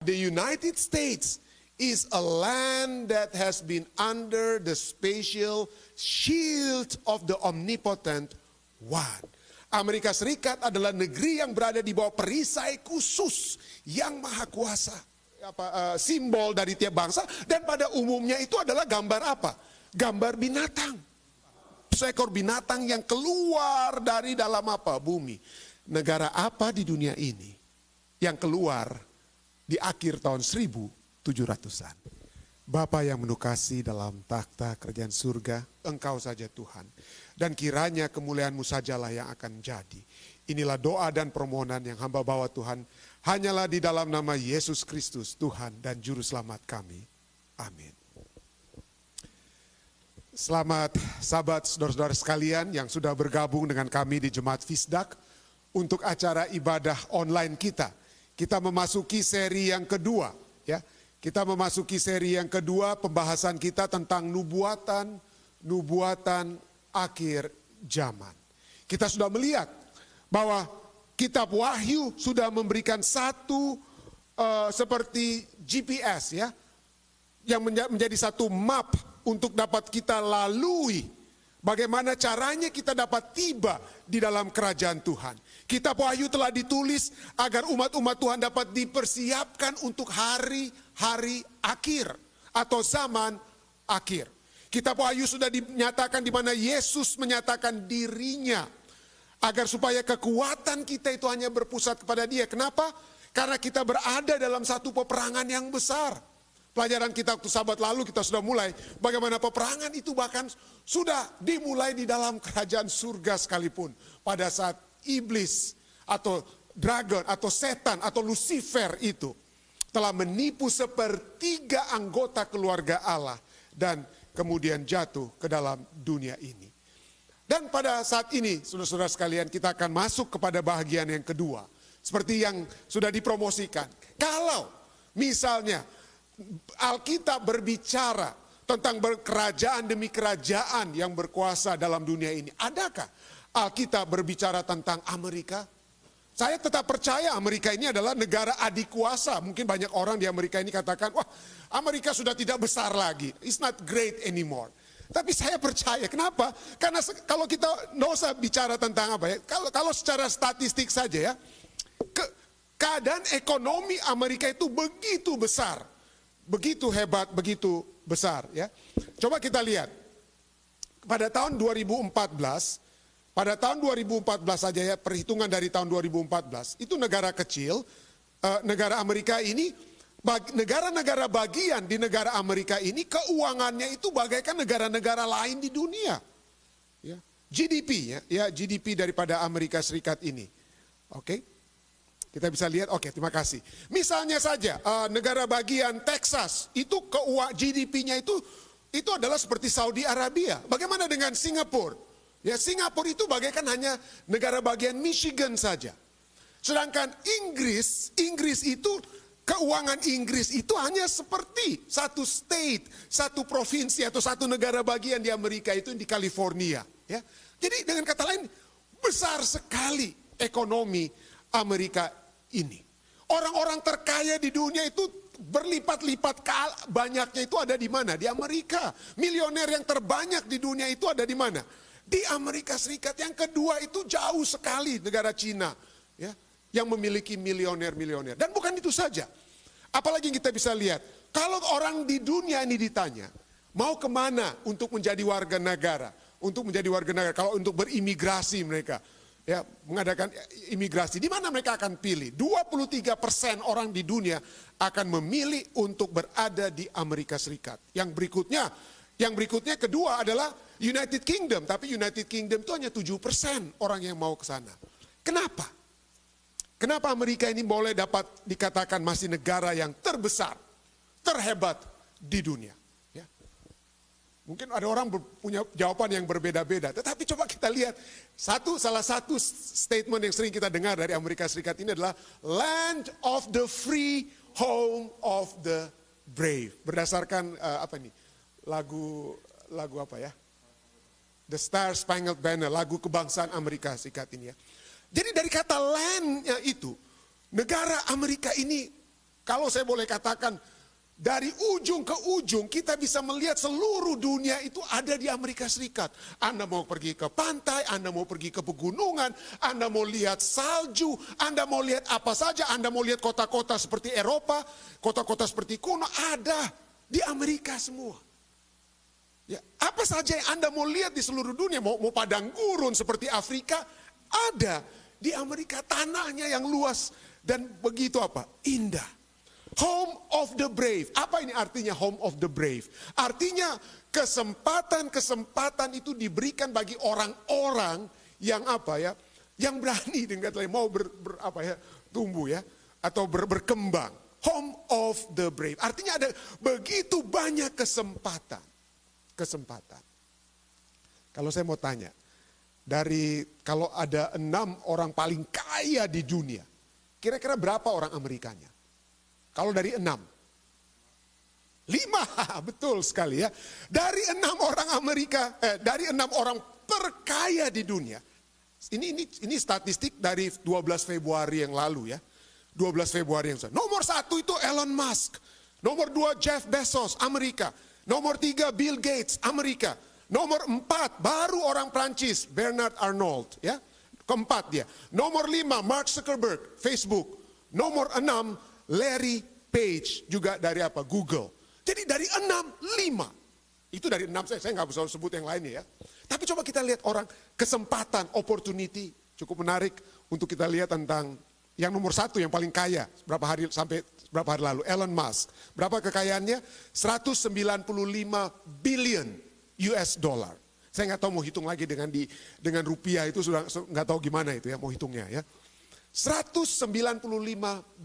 the United States is a land that has been under the spatial shield of the omnipotent one. Amerika Serikat adalah negeri yang berada di bawah perisai khusus yang maha kuasa. Simbol dari tiap bangsa, dan pada umumnya itu adalah gambar apa? Gambar binatang. Seekor binatang yang keluar dari dalam apa? Bumi. Negara apa di dunia ini yang keluar di akhir tahun 1700-an? Bapa yang menukasi dalam takhta kerajaan surga, Engkau saja Tuhan. Dan kiranya kemuliaan-Mu sajalah yang akan jadi. Inilah doa dan permohonan yang hamba bawa Tuhan. Hanyalah di dalam nama Yesus Kristus, Tuhan dan Juru Selamat kami. Amin. Selamat sahabat saudara-saudara sekalian yang sudah bergabung dengan kami di Jemaat Fisdak untuk acara ibadah online kita. Kita memasuki seri yang kedua, ya. Kita memasuki seri yang kedua, pembahasan kita tentang nubuatan akhir zaman. Kita sudah melihat bahwa kitab Wahyu sudah memberikan satu seperti GPS, ya, yang menjadi satu map untuk dapat kita lalui. Bagaimana caranya kita dapat tiba di dalam kerajaan Tuhan. Kitab Wahyu telah ditulis agar umat-umat Tuhan dapat dipersiapkan untuk hari-hari akhir atau zaman akhir. Kitab Wahyu sudah dinyatakan di mana Yesus menyatakan dirinya agar supaya kekuatan kita itu hanya berpusat kepada Dia. Kenapa? Karena kita berada dalam satu peperangan yang besar. Pelajaran kita waktu Sabat lalu kita sudah mulai bagaimana peperangan itu bahkan sudah dimulai di dalam kerajaan surga sekalipun. Pada saat iblis atau dragon atau setan atau Lucifer itu telah menipu sepertiga anggota keluarga Allah dan kemudian jatuh ke dalam dunia ini. Dan pada saat ini saudara-saudara sekalian kita akan masuk kepada bahagian yang kedua. Seperti yang sudah dipromosikan. Kalau misalnya Alkitab berbicara tentang kerajaan demi kerajaan yang berkuasa dalam dunia ini. Adakah Alkitab berbicara tentang Amerika? Saya tetap percaya Amerika ini adalah negara adik kuasa. Mungkin banyak orang di Amerika ini katakan, wah Amerika sudah tidak besar lagi. It's not great anymore. Tapi saya percaya, kenapa? Karena kalau kita nggak usah bicara tentang apa ya. Kalau secara statistik saja ya, keadaan ekonomi Amerika itu begitu besar. Begitu hebat, begitu besar ya. Coba kita lihat. Pada tahun 2014 saja ya, perhitungan dari tahun 2014, itu negara kecil, negara Amerika ini, negara-negara bagian di negara Amerika ini keuangannya itu bagaikan negara-negara lain di dunia. Ya. GDP ya, GDP daripada Amerika Serikat ini. Oke. Kita bisa lihat, oke, terima kasih. Misalnya saja negara bagian Texas itu GDP-nya itu adalah seperti Saudi Arabia. Bagaimana dengan Singapura? Ya, Singapura itu bagaikan hanya negara bagian Michigan saja. Sedangkan Inggris itu keuangan Inggris itu hanya seperti satu state, satu provinsi atau satu negara bagian di Amerika itu di California. Ya, jadi dengan kata lain besar sekali ekonomi Amerika ini. Orang-orang terkaya di dunia itu berlipat-lipat banyaknya itu ada di mana? Di Amerika. Milioner yang terbanyak di dunia itu ada di mana? Di Amerika Serikat. Yang kedua itu jauh sekali negara Cina, ya, yang memiliki milioner-milioner. Dan bukan itu saja. Apalagi kita bisa lihat, kalau orang di dunia ini ditanya, mau kemana untuk menjadi warga negara? Untuk menjadi warga negara, kalau untuk berimigrasi mereka, ya, mengadakan imigrasi, di mana mereka akan pilih? 23% orang di dunia akan memilih untuk berada di Amerika Serikat. Yang berikutnya kedua adalah United Kingdom, tapi United Kingdom itu hanya 7% orang yang mau ke sana. Kenapa? Kenapa Amerika ini boleh dapat dikatakan masih negara yang terbesar, terhebat di dunia? Mungkin ada orang punya jawaban yang berbeda-beda. Tetapi coba kita lihat. Salah satu statement yang sering kita dengar dari Amerika Serikat ini adalah land of the free, home of the brave. Berdasarkan apa nih? Lagu apa ya? The Star Spangled Banner, lagu kebangsaan Amerika Serikat ini ya. Jadi dari kata land-nya itu, negara Amerika ini Kalau saya boleh katakan, dari ujung ke ujung kita bisa melihat seluruh dunia itu ada di Amerika Serikat. Anda mau pergi ke pantai, Anda mau pergi ke pegunungan, Anda mau lihat salju, Anda mau lihat apa saja, Anda mau lihat kota-kota seperti Eropa, kota-kota seperti kuno, ada di Amerika semua. Ya, apa saja yang Anda mau lihat di seluruh dunia, mau padang gurun seperti Afrika, ada di Amerika. Tanahnya yang luas dan begitu apa? Indah. Home of the brave. Apa ini artinya home of the brave? Artinya kesempatan-kesempatan itu diberikan bagi orang-orang yang apa ya? Yang berani dengan mau tumbuh ya atau berkembang. Home of the brave. Artinya ada begitu banyak kesempatan. Kalau saya mau tanya, kalau ada 6 orang paling kaya di dunia, kira-kira berapa orang Amerikanya? Kalau dari 6, 5, betul sekali ya. Dari 6 orang dari 6 orang terkaya di dunia. Ini statistik dari 12 Februari yang lalu ya. 12 Februari yang lalu. Nomor 1 itu Elon Musk. Nomor 2 Jeff Bezos, Amerika. Nomor 3 Bill Gates, Amerika. Nomor 4 baru orang Prancis, Bernard Arnault ya. Keempat dia. Nomor 5 Mark Zuckerberg, Facebook. Nomor 6 Larry Page, juga dari apa? Google. Jadi dari 6, 5. Itu dari 6, saya nggak bisa sebut yang lainnya ya. Tapi coba kita lihat orang, kesempatan, opportunity, cukup menarik untuk kita lihat tentang yang nomor 1 yang paling kaya, berapa hari lalu, Elon Musk. Berapa kekayaannya? 195 billion US dollar. Saya nggak tahu mau hitung lagi dengan rupiah itu sudah nggak tahu gimana itu ya mau hitungnya ya. 195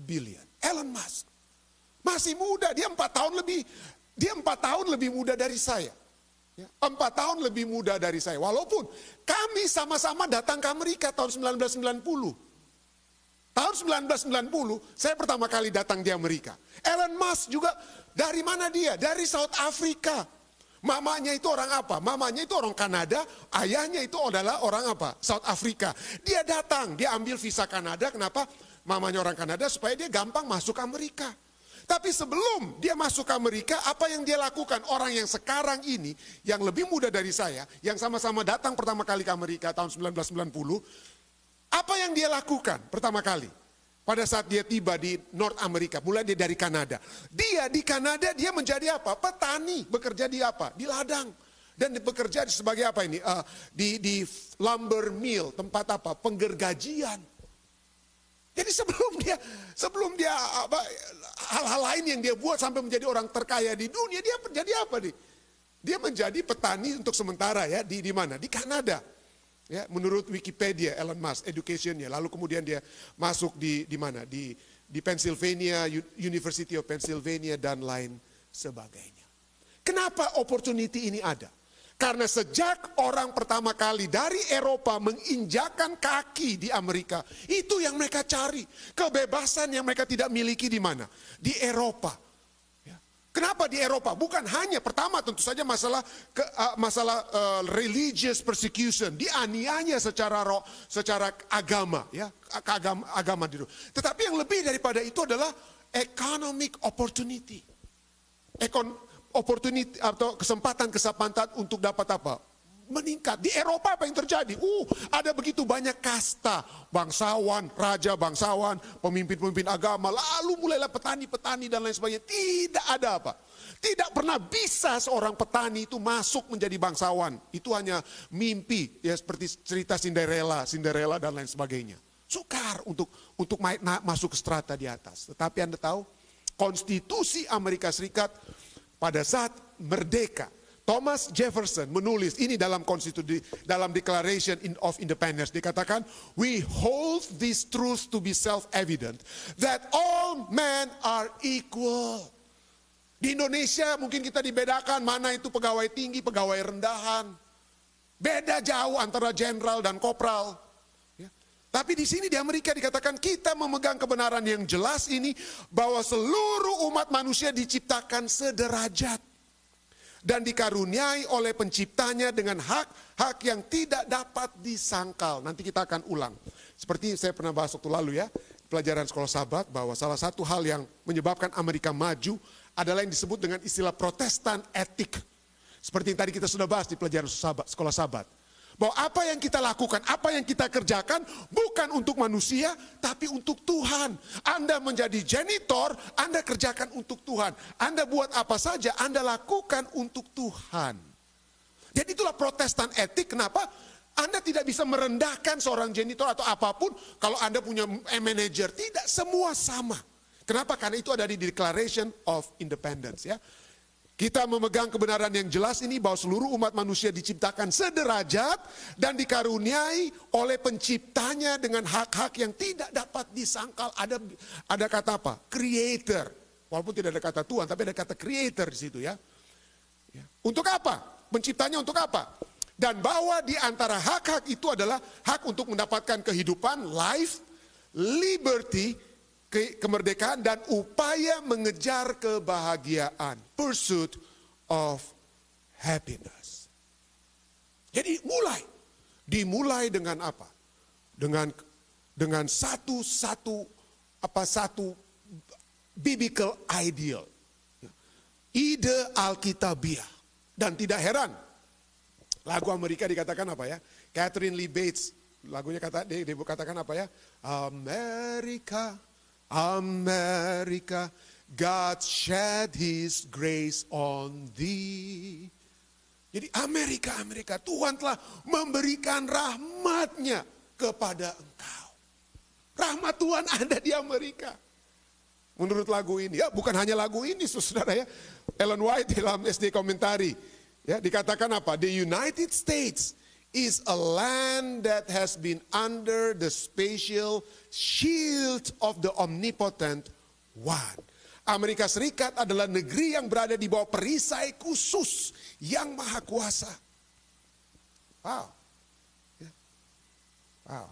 billion. Elon Musk masih muda, dia 4 tahun lebih muda dari saya. 4 tahun lebih muda dari saya. Walaupun kami sama-sama datang ke Amerika tahun 1990. Tahun 1990 saya pertama kali datang di Amerika. Elon Musk juga dari mana dia? Dari South Africa. Mamanya itu orang apa? Mamanya itu orang Kanada, ayahnya itu adalah orang apa? South Africa. Dia datang, dia ambil visa Kanada, kenapa? Mamanya orang Kanada supaya dia gampang masuk Amerika. Tapi sebelum dia masuk Amerika, apa yang dia lakukan? Orang yang sekarang ini, yang lebih muda dari saya, yang sama-sama datang pertama kali ke Amerika tahun 1990, apa yang dia lakukan pertama kali? Pada saat dia tiba di North America, mulai dia dari Kanada. Dia di Kanada, dia menjadi apa? Petani, bekerja di apa? Di ladang. Dan bekerja sebagai apa ini? Di lumber mill, tempat apa? Penggergajian. Jadi sebelum dia hal-hal lain yang dia buat sampai menjadi orang terkaya di dunia, dia menjadi apa nih? Dia menjadi petani untuk sementara ya di mana? Di Kanada. Ya, menurut Wikipedia Elon Musk educationnya, lalu kemudian dia masuk di mana? Di Pennsylvania, University of Pennsylvania dan lain sebagainya. Kenapa opportunity ini ada? Karena sejak orang pertama kali dari Eropa menginjakan kaki di Amerika, itu yang mereka cari. Kebebasan yang mereka tidak miliki di mana? Di Eropa. Ya. Kenapa di Eropa? Bukan hanya, pertama tentu saja masalah religious persecution. Dianiaya secara agama. Ya, agama di dunia. Tetapi yang lebih daripada itu adalah economic opportunity. Opportunity atau kesempatan untuk dapat apa? Meningkat. Di Eropa apa yang terjadi? Ada begitu banyak kasta, bangsawan, raja bangsawan, pemimpin-pemimpin agama, lalu mulailah petani-petani dan lain sebagainya. Tidak ada apa? Tidak pernah bisa seorang petani itu masuk menjadi bangsawan. Itu hanya mimpi, ya seperti cerita Cinderella dan lain sebagainya. Sukar untuk masuk ke strata di atas. Tetapi Anda tahu, konstitusi Amerika Serikat pada saat merdeka, Thomas Jefferson menulis ini dalam konstitusi, dalam Declaration of Independence, dikatakan, we hold this truth to be self-evident, that all men are equal. Di Indonesia mungkin kita dibedakan mana itu pegawai tinggi, pegawai rendahan. Beda jauh antara jenderal dan kopral. Ya. Tapi di sini di Amerika dikatakan kita memegang kebenaran yang jelas ini, bahwa seluruh umat manusia diciptakan sederajat dan dikaruniai oleh penciptanya dengan hak-hak yang tidak dapat disangkal. Nanti kita akan ulang. Seperti saya pernah bahas waktu lalu ya, pelajaran sekolah sahabat bahwa salah satu hal yang menyebabkan Amerika maju adalah yang disebut dengan istilah Protestan etik. Seperti yang tadi kita sudah bahas di pelajaran sekolah sahabat. Bahwa apa yang kita lakukan, apa yang kita kerjakan bukan untuk manusia, tapi untuk Tuhan. Anda menjadi janitor, Anda kerjakan untuk Tuhan. Anda buat apa saja, Anda lakukan untuk Tuhan. Jadi itulah Protestan etik. Kenapa? Anda tidak bisa merendahkan seorang janitor atau apapun kalau Anda punya manajer. Tidak, semua sama. Kenapa? Karena itu ada di Declaration of Independence, ya. Kita memegang kebenaran yang jelas ini bahwa seluruh umat manusia diciptakan sederajat dan dikaruniai oleh penciptanya dengan hak-hak yang tidak dapat disangkal. Ada kata apa? Creator. Walaupun tidak ada kata Tuhan, tapi ada kata creator di situ, ya. Untuk apa? Penciptanya untuk apa? Dan bahwa di antara hak-hak itu adalah hak untuk mendapatkan kehidupan, life, liberty, kemerdekaan, dan upaya mengejar kebahagiaan. Pursuit of happiness. Jadi dimulai dengan apa? Dengan satu biblical ideal. Ide Alkitabiah. Dan tidak heran, lagu Amerika dikatakan apa ya? Catherine Lee Bates, lagunya dia katakan apa ya? America, America, God shed His grace on thee. Jadi Amerika, Tuhan telah memberikan rahmat-Nya kepada engkau. Rahmat Tuhan ada di Amerika. Menurut lagu ini, ya bukan hanya lagu ini saudara ya. Ellen White dalam SD Komentari, ya dikatakan apa? The United States is a land that has been under the spatial shield of the omnipotent one. Amerika Serikat adalah negeri yang berada di bawah perisai khusus yang maha kuasa. Wow. Wow.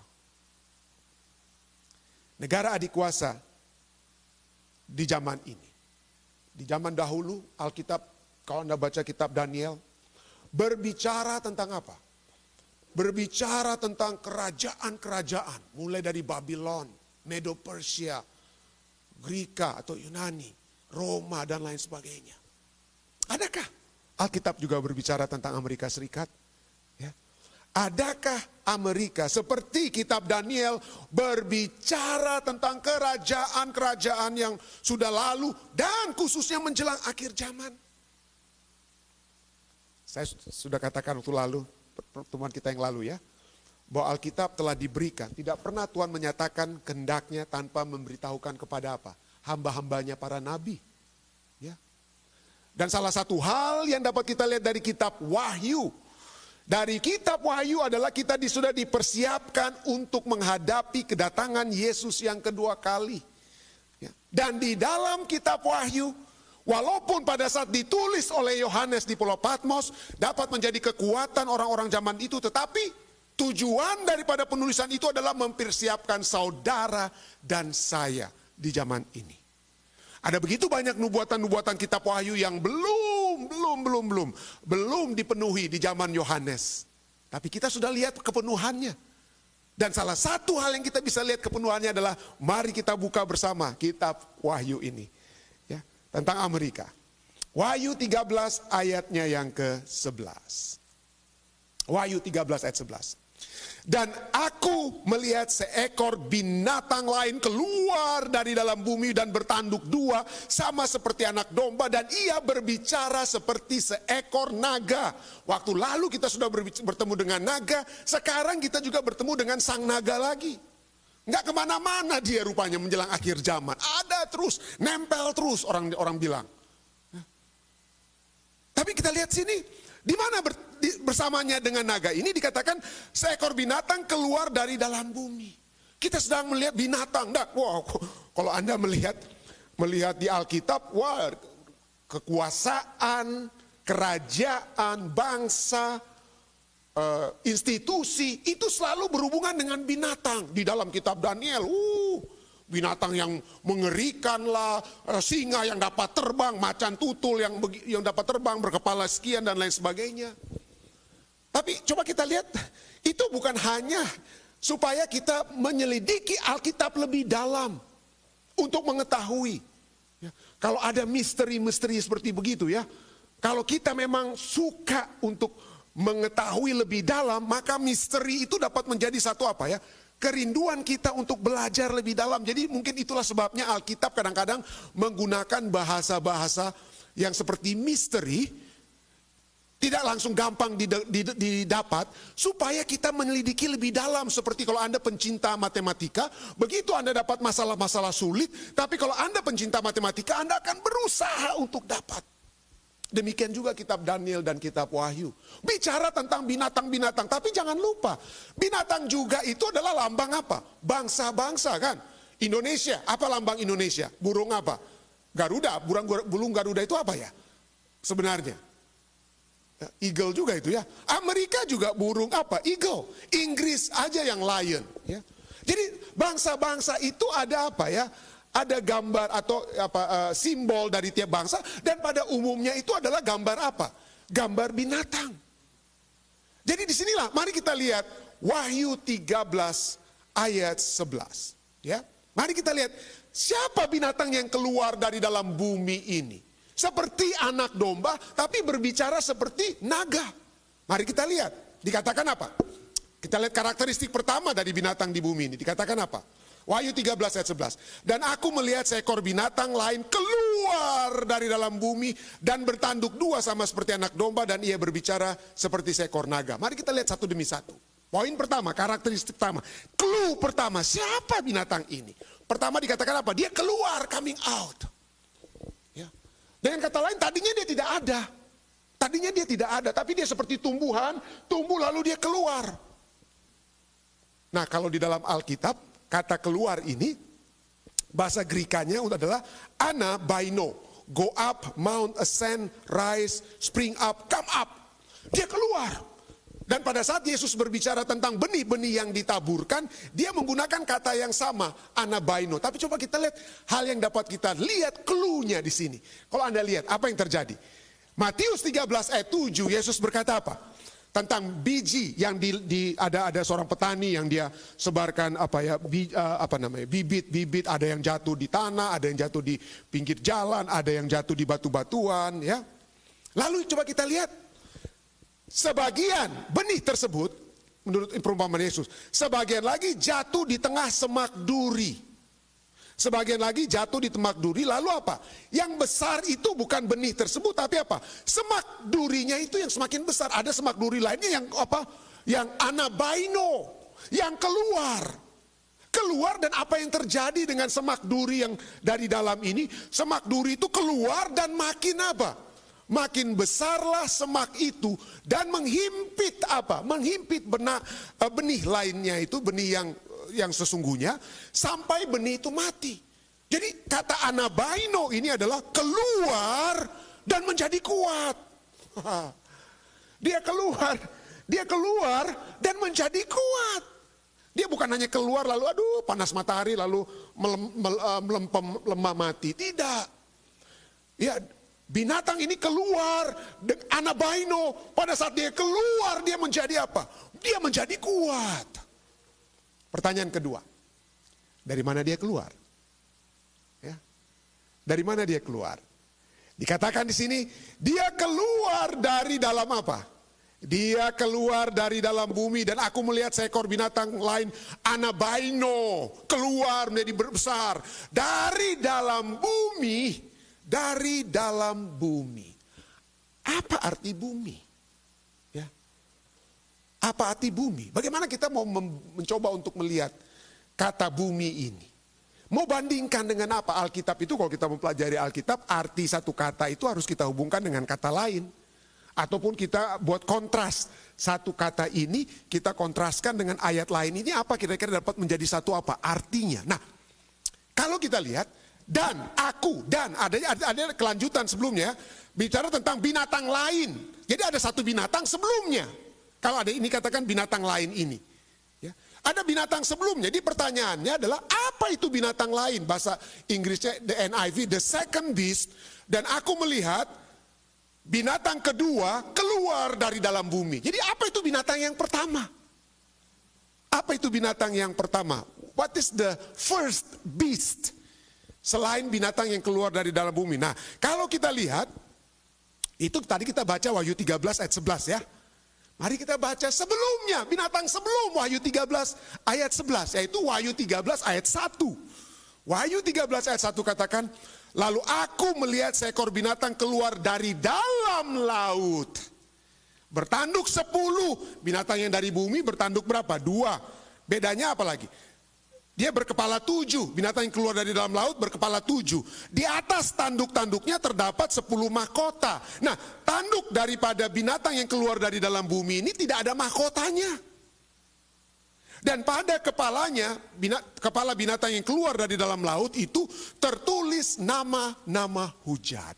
Negara adik kuasa di zaman ini. Di zaman dahulu, Alkitab, kalau Anda baca kitab Daniel, berbicara tentang apa? Berbicara tentang kerajaan-kerajaan, mulai dari Babylon, Medo Persia, Greka atau Yunani, Roma dan lain sebagainya. Adakah Alkitab juga berbicara tentang Amerika Serikat? Ya. Adakah Amerika seperti kitab Daniel berbicara tentang kerajaan-kerajaan yang sudah lalu dan khususnya menjelang akhir zaman? Saya sudah katakan waktu lalu, pertemuan kita yang lalu ya, bahwa Alkitab telah diberikan. Tidak pernah Tuhan menyatakan kehendaknya tanpa memberitahukan kepada apa? Hamba-hambanya para nabi. Ya. Dan salah satu hal yang dapat kita lihat dari kitab Wahyu. Dari kitab Wahyu adalah kita sudah dipersiapkan untuk menghadapi kedatangan Yesus yang kedua kali. Ya. Dan di dalam kitab Wahyu, walaupun pada saat ditulis oleh Yohanes di Pulau Patmos, dapat menjadi kekuatan orang-orang zaman itu, tetapi tujuan daripada penulisan itu adalah mempersiapkan saudara dan saya di zaman ini. Ada begitu banyak nubuatan-nubuatan kitab Wahyu yang belum dipenuhi di zaman Yohanes. Tapi kita sudah lihat kepenuhannya. Dan salah satu hal yang kita bisa lihat kepenuhannya adalah mari kita buka bersama kitab Wahyu ini. Ya, tentang Amerika. Wahyu 13 ayatnya yang ke-11. Wahyu 13 ayat 11. Dan aku melihat seekor binatang lain keluar dari dalam bumi dan bertanduk dua sama seperti anak domba, dan ia berbicara seperti seekor naga. Waktu lalu kita sudah bertemu dengan naga, sekarang kita juga bertemu dengan sang naga lagi. Nggak kemana-mana dia rupanya menjelang akhir zaman. Ada terus, nempel terus orang bilang. Tapi kita lihat sini. Di mana bersamanya dengan naga ini dikatakan seekor binatang keluar dari dalam bumi. Kita sedang melihat binatang. Wow, kalau Anda melihat di Alkitab, wah, kekuasaan, kerajaan, bangsa, institusi itu selalu berhubungan dengan binatang. Di dalam kitab Daniel, binatang yang mengerikan lah, singa yang dapat terbang, macan tutul yang dapat terbang, berkepala sekian dan lain sebagainya. Tapi coba kita lihat, itu bukan hanya supaya kita menyelidiki Alkitab lebih dalam untuk mengetahui. Ya, kalau ada misteri-misteri seperti begitu ya, kalau kita memang suka untuk mengetahui lebih dalam, maka misteri itu dapat menjadi satu apa ya? Kerinduan kita untuk belajar lebih dalam. Jadi mungkin itulah sebabnya Alkitab kadang-kadang menggunakan bahasa-bahasa yang seperti misteri, tidak langsung gampang didapat, supaya kita menyelidiki lebih dalam. Seperti kalau Anda pencinta matematika, begitu Anda dapat masalah-masalah sulit, tapi kalau Anda pencinta matematika, Anda akan berusaha untuk dapat. Demikian juga kitab Daniel dan kitab Wahyu. Bicara tentang binatang-binatang, tapi jangan lupa, binatang juga itu adalah lambang apa? Bangsa-bangsa kan? Indonesia, apa lambang Indonesia? Burung apa? Garuda, burung Garuda itu apa ya? Sebenarnya. Eagle juga itu ya. Amerika juga burung apa? Eagle. Inggris aja yang lion. Ya. Jadi bangsa-bangsa itu ada apa ya? Ada gambar atau simbol dari tiap bangsa, dan pada umumnya itu adalah gambar apa? Gambar binatang. Jadi disinilah mari kita lihat Wahyu 13 ayat 11. Ya, mari kita lihat siapa binatang yang keluar dari dalam bumi ini. Seperti anak domba, tapi berbicara seperti naga. Mari kita lihat, dikatakan apa? Kita lihat karakteristik pertama dari binatang di bumi ini, dikatakan apa? Wahyu 13 ayat 11. Dan aku melihat seekor binatang lain keluar dari dalam bumi dan bertanduk dua sama seperti anak domba, dan ia berbicara seperti seekor naga. Mari kita lihat satu demi satu. Poin pertama, karakteristik pertama. Clue pertama, siapa binatang ini? Pertama dikatakan apa? Dia keluar, coming out. Ya. Dengan kata lain, tadinya dia tidak ada. Tadinya dia tidak ada, tapi dia seperti tumbuhan, tumbuh lalu dia keluar. Nah, kalau di dalam Alkitab, kata keluar ini, bahasa Grekanya adalah anabaino. Go up, mount, ascend, rise, spring up, come up. Dia keluar. Dan pada saat Yesus berbicara tentang benih-benih yang ditaburkan, dia menggunakan kata yang sama, anabaino. Tapi coba kita lihat hal yang dapat kita lihat clue-nya di sini. Kalau Anda lihat, apa yang terjadi? Matius 13 ayat 7, Yesus berkata apa? Tentang biji yang ada seorang petani yang dia sebarkan bibit, ada yang jatuh di tanah, ada yang jatuh di pinggir jalan, ada yang jatuh di batu-batuan, ya. Lalu coba kita lihat, sebagian benih tersebut menurut perumpamaan Yesus, sebagian lagi jatuh di tengah semak duri. Sebagian lagi jatuh di semak duri, lalu apa? Yang besar itu bukan benih tersebut, tapi apa? Semak durinya itu yang semakin besar. Ada semak duri lainnya yang apa? Yang anabaino, yang keluar. Keluar, dan apa yang terjadi dengan semak duri yang dari dalam ini? Semak duri itu keluar dan makin apa? Makin besarlah semak itu dan menghimpit apa? Menghimpit benih lainnya itu, benih yang sesungguhnya, sampai benih itu mati. Jadi kata anabaino ini adalah keluar dan menjadi kuat. Dia keluar dan menjadi kuat. Dia bukan hanya keluar lalu aduh panas matahari lalu melempem lemah mati. Tidak. Ya, binatang ini keluar anabaino, pada saat dia keluar dia menjadi apa? Dia menjadi kuat. Pertanyaan kedua, dari mana dia keluar? Ya, dari mana dia keluar? Dikatakan di sini, dia keluar dari dalam apa? Dia keluar dari dalam bumi, dan aku melihat seekor binatang lain, anabaino, keluar menjadi besar dari dalam bumi, dari dalam bumi. Apa arti bumi? Apa arti bumi? Bagaimana kita mau mencoba untuk melihat kata bumi ini? Mau bandingkan dengan apa? Alkitab itu, kalau kita mempelajari Alkitab, arti satu kata itu harus kita hubungkan dengan kata lain. Ataupun kita buat kontras. Satu kata ini kita kontraskan dengan ayat lain. Ini apa kira-kira dapat menjadi satu apa? Artinya. Nah, kalau kita lihat, dan aku, dan ada kelanjutan sebelumnya, bicara tentang binatang lain. Jadi ada satu binatang sebelumnya. Kalau ada ini katakan binatang lain ini. Ya. Ada binatang sebelumnya. Jadi pertanyaannya adalah apa itu binatang lain? Bahasa Inggrisnya the NIV, the second beast. Dan aku melihat binatang kedua keluar dari dalam bumi. Jadi apa itu binatang yang pertama? Apa itu binatang yang pertama? What is the first beast? Selain binatang yang keluar dari dalam bumi. Nah, kalau kita lihat, itu tadi kita baca Wahyu 13 ayat 11 ya. Mari kita baca sebelumnya, binatang sebelum Wahyu 13 ayat 11, yaitu Wahyu 13 ayat 1. Wahyu 13 ayat 1 katakan, lalu aku melihat seekor binatang keluar dari dalam laut. Bertanduk 10, binatang yang dari bumi bertanduk berapa? 2. Bedanya apa lagi? Dia berkepala 7, binatang yang keluar dari dalam laut berkepala 7. Di atas tanduk-tanduknya terdapat 10 mahkota. Nah, tanduk daripada binatang yang keluar dari dalam bumi ini tidak ada mahkotanya. Dan pada kepalanya, kepala binatang yang keluar dari dalam laut itu tertulis nama-nama hujat.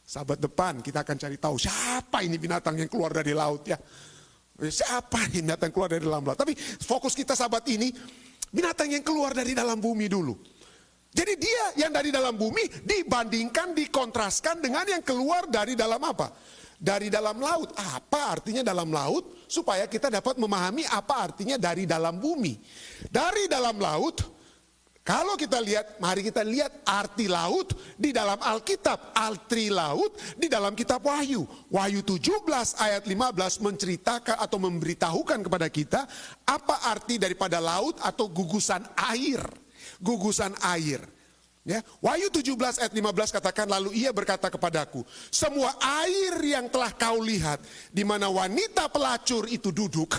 Sahabat depan, kita akan cari tahu siapa ini binatang yang keluar dari laut ya. Siapa ini binatang yang keluar dari dalam laut. Tapi fokus kita sahabat ini, binatang yang keluar dari dalam bumi dulu. Jadi dia yang dari dalam bumi dibandingkan, dikontraskan dengan yang keluar dari dalam apa? Dari dalam laut. Apa artinya dalam laut? Supaya kita dapat memahami apa artinya dari dalam bumi. Dari dalam laut, kalau kita lihat, mari kita lihat arti laut di dalam Alkitab. Arti laut di dalam kitab Wahyu. Wahyu 17 ayat 15 menceritakan atau memberitahukan kepada kita apa arti daripada laut atau gugusan air. Gugusan air. Ya, Wahyu 17 ayat 15 katakan, lalu ia berkata kepadaku, semua air yang telah kau lihat di mana wanita pelacur itu duduk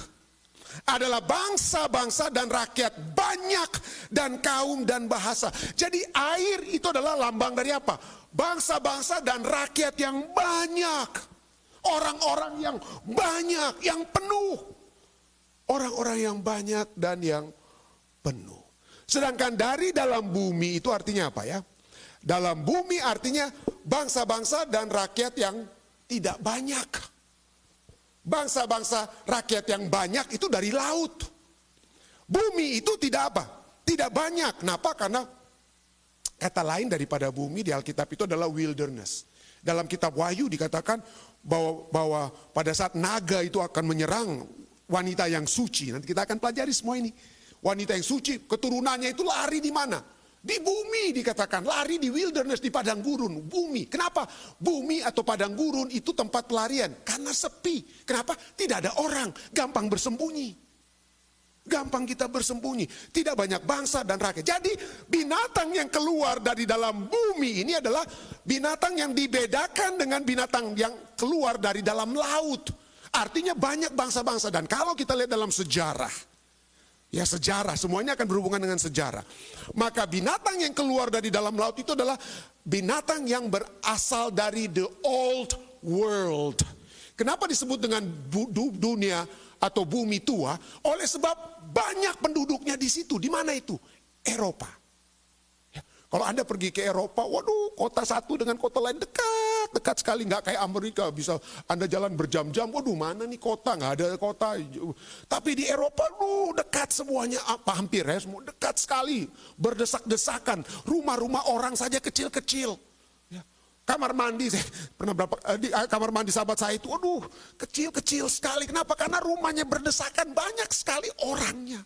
adalah bangsa-bangsa dan rakyat banyak dan kaum dan bahasa. Jadi air itu adalah lambang dari apa? Bangsa-bangsa dan rakyat yang banyak. Orang-orang yang banyak, yang penuh. Orang-orang yang banyak dan yang penuh. Sedangkan dari dalam bumi itu artinya apa ya? Dalam bumi artinya bangsa-bangsa dan rakyat yang tidak banyak. Bangsa-bangsa rakyat yang banyak itu dari laut. Bumi itu tidak apa? Tidak banyak. Kenapa? Karena kata lain daripada bumi di Alkitab itu adalah wilderness. Dalam kitab Wahyu dikatakan bahwa pada saat naga itu akan menyerang wanita yang suci. Nanti kita akan pelajari semua ini. Wanita yang suci, keturunannya itu lari di mana? Di bumi dikatakan, lari di wilderness, di padang gurun, bumi. Kenapa? Bumi atau padang gurun itu tempat pelarian, karena sepi. Kenapa? Tidak ada orang, gampang bersembunyi. Gampang kita bersembunyi, tidak banyak bangsa dan rakyat. Jadi binatang yang keluar dari dalam bumi ini adalah binatang yang dibedakan dengan binatang yang keluar dari dalam laut. Artinya banyak bangsa-bangsa, dan kalau kita lihat dalam sejarah, ya sejarah, semuanya akan berhubungan dengan sejarah. Maka binatang yang keluar dari dalam laut itu adalah binatang yang berasal dari the old world. Kenapa disebut dengan dunia atau bumi tua? Oleh sebab banyak penduduknya di situ. Di mana itu? Eropa. Ya, kalau Anda pergi ke Eropa, waduh, kota satu dengan kota lain dekat sekali, nggak kayak Amerika bisa Anda jalan berjam-jam. Waduh, mana nih kota? Nggak ada kota. Tapi di Eropa, dekat semuanya, hampir ya, semua dekat sekali, berdesak-desakan. Rumah-rumah orang saja kecil-kecil. Ya. Kamar mandi, saya pernah di kamar mandi sahabat saya itu, waduh, kecil-kecil sekali. Kenapa? Karena rumahnya berdesakan, banyak sekali orangnya.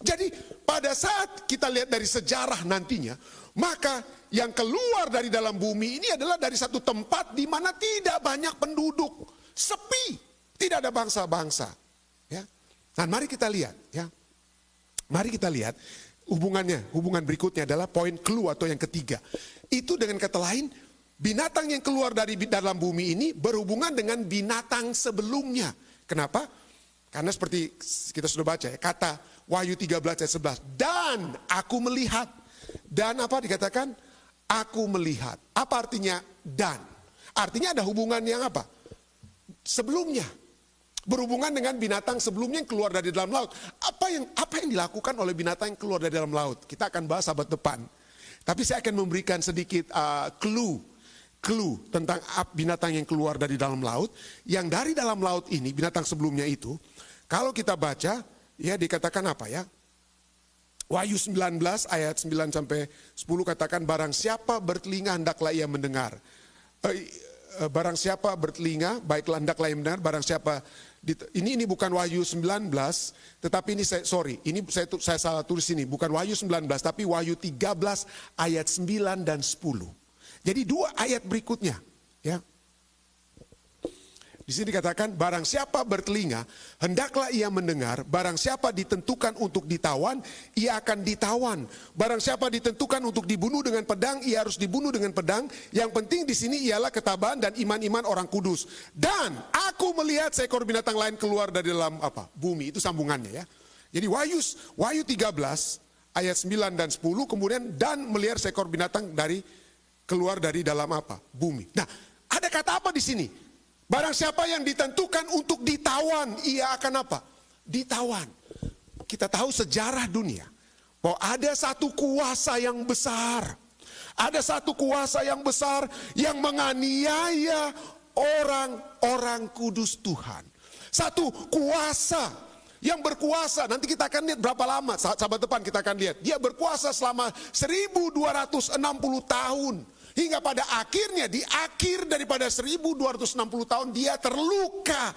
Jadi pada saat kita lihat dari sejarah nantinya, maka yang keluar dari dalam bumi ini adalah dari satu tempat di mana tidak banyak penduduk, sepi, tidak ada bangsa-bangsa. Ya. Nah, mari kita lihat, ya. Mari kita lihat hubungan berikutnya adalah poin clue atau yang ketiga. Itu dengan kata lain, binatang yang keluar dari dalam bumi ini berhubungan dengan binatang sebelumnya. Kenapa? Karena seperti kita sudah baca ya, kata Wahyu 13 ayat 11, dan aku melihat. Dan apa dikatakan? Aku melihat. Apa artinya dan? Artinya ada hubungan yang apa? Sebelumnya. Berhubungan dengan binatang sebelumnya yang keluar dari dalam laut. Apa yang dilakukan oleh binatang yang keluar dari dalam laut? Kita akan bahas sahabat depan. Tapi saya akan memberikan sedikit clue tentang binatang yang keluar dari dalam laut. Yang dari dalam laut ini, binatang sebelumnya itu, kalau kita baca, ya dikatakan apa ya? Wahyu 19 ayat 9 sampai 10 katakan, barang siapa bertelinga hendaklah ia mendengar. Barang siapa bertelinga, baiklah hendaklah ia mendengar. Barang siapa Ini bukan Wahyu 19, tetapi ini saya salah tulis ini, bukan Wahyu 19, tapi Wahyu 13 ayat 9 dan 10. Jadi 2 ayat berikutnya, ya. Di sini dikatakan, barang siapa bertelinga, hendaklah ia mendengar. Barang siapa ditentukan untuk ditawan, ia akan ditawan. Barang siapa ditentukan untuk dibunuh dengan pedang, ia harus dibunuh dengan pedang. Yang penting di sini ialah ketabahan dan iman-iman orang kudus. Dan aku melihat seekor binatang lain keluar dari dalam bumi. Itu sambungannya, ya. Jadi Wahyu 13 ayat 9 dan 10, kemudian dan melihat seekor binatang keluar dari dalam bumi. Nah, ada kata apa di sini? Barang siapa yang ditentukan untuk ditawan, ia akan ditawan. Kita tahu sejarah dunia, bahwa ada satu kuasa yang besar. Ada satu kuasa yang besar yang menganiaya orang-orang kudus Tuhan. Satu kuasa yang berkuasa, nanti kita akan lihat berapa lama, sahabat depan kita akan lihat. Dia berkuasa selama 1260 tahun. Hingga pada akhirnya, di akhir daripada 1260 tahun, dia terluka.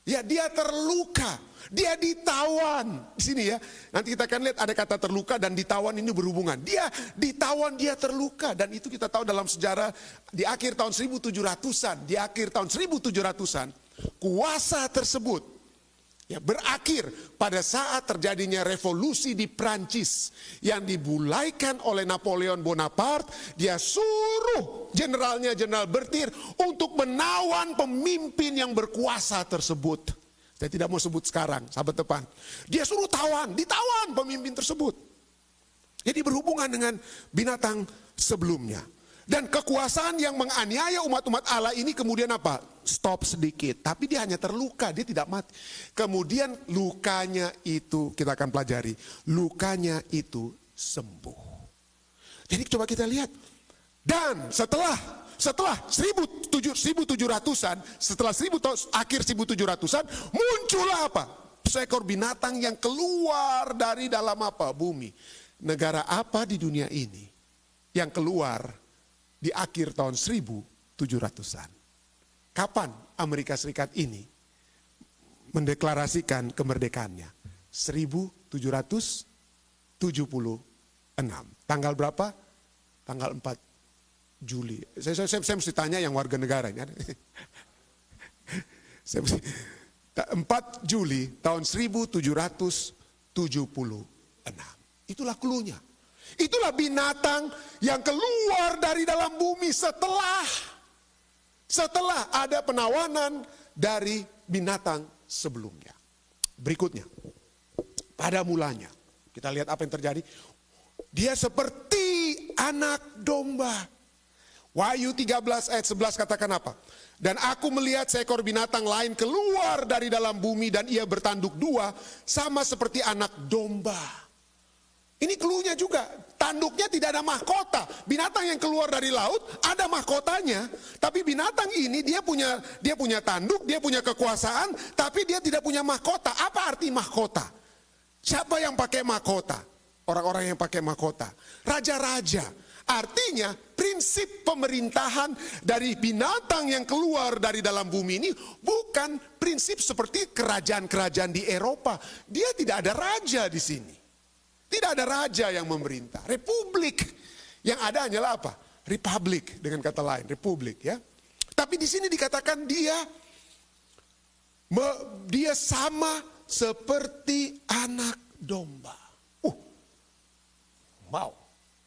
Ya, dia terluka. Dia ditawan. Di sini ya, nanti kita akan lihat ada kata terluka dan ditawan ini berhubungan. Dia ditawan, dia terluka. Dan itu kita tahu dalam sejarah, di akhir tahun 1700-an, di akhir tahun 1700-an, kuasa tersebut berakhir pada saat terjadinya revolusi di Prancis yang dimulaikan oleh Napoleon Bonaparte. Dia suruh jenderal Berthier untuk menawan pemimpin yang berkuasa tersebut. Saya tidak mau sebut sekarang, sahabat depan. Dia suruh ditawan pemimpin tersebut. Jadi berhubungan dengan binatang sebelumnya. Dan kekuasaan yang menganiaya umat-umat Allah ini kemudian stop sedikit. Tapi dia hanya terluka, dia tidak mati. Kemudian lukanya itu, kita akan pelajari, lukanya itu sembuh. Jadi coba kita lihat. Dan setelah 1700-an, setelah akhir 1700-an, muncullah seekor binatang yang keluar dari dalam bumi. Negara apa di dunia ini yang keluar di akhir tahun 1700-an. Kapan Amerika Serikat ini mendeklarasikan kemerdekaannya? 1776. Tanggal berapa? Tanggal 4 Juli. Saya mesti tanya yang warga negara ini. 4 Juli tahun 1776. Itulah cluenya. Itulah binatang yang keluar dari dalam bumi setelah ada penawanan dari binatang sebelumnya. Berikutnya, pada mulanya, kita lihat apa yang terjadi. Dia seperti anak domba. Wahyu 13 ayat 11 katakan apa? Dan aku melihat seekor binatang lain keluar dari dalam bumi dan ia bertanduk 2 sama seperti anak domba. Ini cluenya juga, tanduknya tidak ada mahkota. Binatang yang keluar dari laut ada mahkotanya, tapi binatang ini dia punya tanduk, dia punya kekuasaan, tapi dia tidak punya mahkota. Apa arti mahkota? Siapa yang pakai mahkota? Orang-orang yang pakai mahkota, raja-raja. Artinya prinsip pemerintahan dari binatang yang keluar dari dalam bumi ini bukan prinsip seperti kerajaan-kerajaan di Eropa. Dia tidak ada raja di sini. Tidak ada raja yang memerintah. Republik. Yang ada hanyalah Republik, dengan kata lain, republik ya. Tapi di sini dikatakan dia sama seperti anak domba. Wow.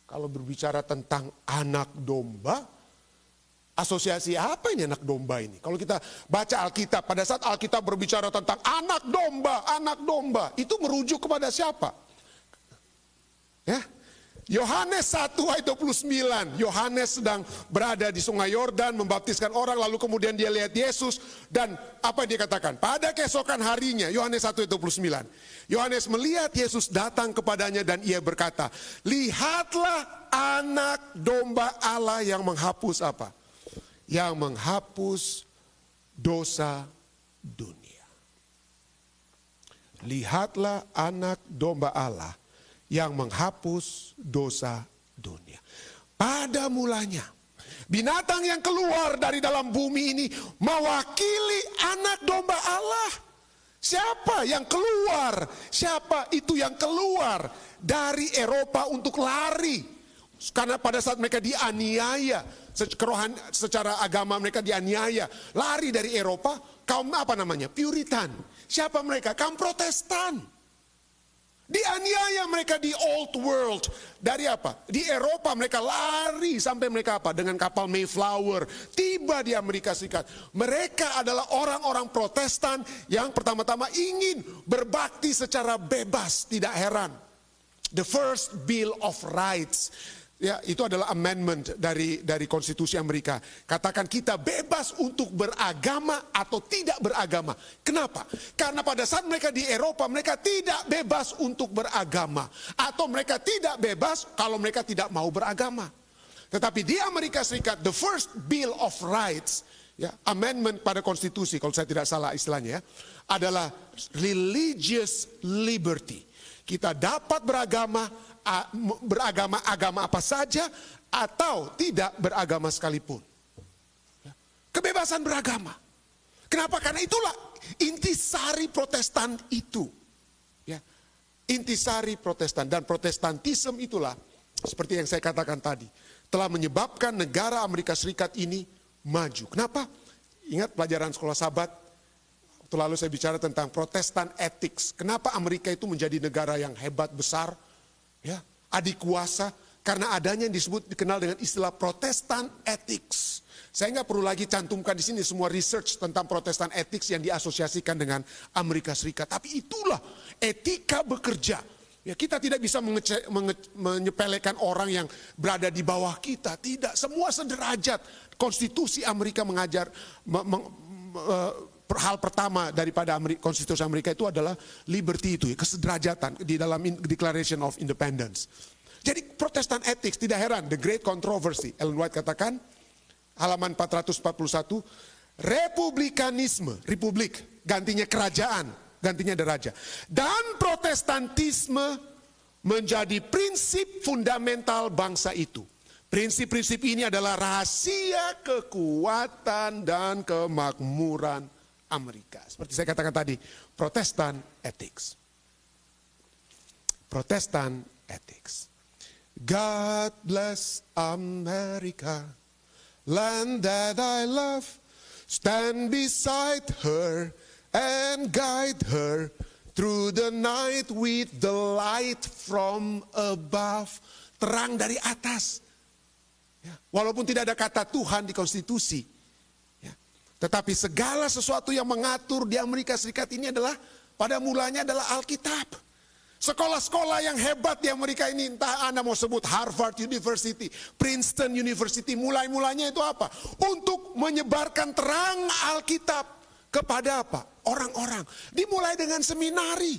Kalau berbicara tentang anak domba, asosiasi apa ini anak domba ini? Kalau kita baca Alkitab, pada saat Alkitab berbicara tentang anak domba, itu merujuk kepada siapa? Ya, Yohanes 1 ayat 29, Yohanes sedang berada di sungai Yordan membaptiskan orang, lalu kemudian dia lihat Yesus dan apa dia katakan? Pada keesokan harinya, Yohanes 1 ayat 29, Yohanes melihat Yesus datang kepadanya dan ia berkata, lihatlah anak domba Allah yang menghapus yang menghapus dosa dunia. Lihatlah anak domba Allah yang menghapus dosa dunia. Pada mulanya, binatang yang keluar dari dalam bumi ini mewakili anak domba Allah. Siapa yang keluar? Siapa itu yang keluar dari Eropa untuk lari? Karena pada saat mereka dianiaya, secara agama mereka dianiaya, lari dari Eropa, kaum apa namanya? Puritan. Siapa mereka? Kaum Protestan. Dianiaya mereka di old world. Dari apa? Di Eropa mereka lari sampai mereka apa? Dengan kapal Mayflower tiba di Amerika Serikat. Mereka adalah orang-orang Protestan yang pertama-tama ingin berbakti secara bebas. Tidak heran. The first Bill of Rights. Ya, itu adalah amendment dari konstitusi Amerika. Katakan kita bebas untuk beragama atau tidak beragama. Kenapa? Karena pada saat mereka di Eropa, mereka tidak bebas untuk beragama. Atau mereka tidak bebas kalau mereka tidak mau beragama. Tetapi di Amerika Serikat, the first Bill of Rights, ya, amendment pada konstitusi, kalau saya tidak salah istilahnya, ya, adalah religious liberty. Kita dapat beragama apa saja atau tidak beragama sekalipun. Kebebasan beragama. Kenapa? Karena itulah intisari Protestan itu. Ya, intisari Protestan dan Protestantisme itulah seperti yang saya katakan tadi telah menyebabkan negara Amerika Serikat ini maju. Kenapa? Ingat pelajaran sekolah Sabat. Waktu lalu saya bicara tentang Protestan ethics. Kenapa Amerika itu menjadi negara yang hebat besar? Ya, adik kuasa, karena adanya yang dikenal dengan istilah Protestan ethics. Saya nggak perlu lagi cantumkan di sini semua research tentang Protestan ethics yang diasosiasikan dengan Amerika Serikat. Tapi itulah etika bekerja. Ya, kita tidak bisa menyepelekan orang yang berada di bawah kita. Tidak, semua sederajat. Konstitusi Amerika mengajar hal pertama daripada konstitusi Amerika itu adalah liberty itu, kesederajatan di dalam Declaration of Independence. Jadi Protestan ethics, tidak heran, the great controversy. Ellen White katakan, halaman 441, republikanisme, republik, gantinya kerajaan, gantinya ada raja. Dan Protestantisme menjadi prinsip fundamental bangsa itu. Prinsip-prinsip ini adalah rahasia kekuatan dan kemakmuran Amerika. Seperti saya katakan tadi, Protestan ethics. Protestan ethics. God bless America, land that I love. Stand beside her and guide her through the night with the light from above. Terang dari atas. Ya, walaupun tidak ada kata Tuhan di konstitusi. Tetapi segala sesuatu yang mengatur di Amerika Serikat ini adalah pada mulanya adalah Alkitab. Sekolah-sekolah yang hebat di Amerika ini, entah Anda mau sebut Harvard University, Princeton University, mulai-mulanya itu apa? Untuk menyebarkan terang Alkitab kepada apa? Orang-orang. Dimulai dengan seminari.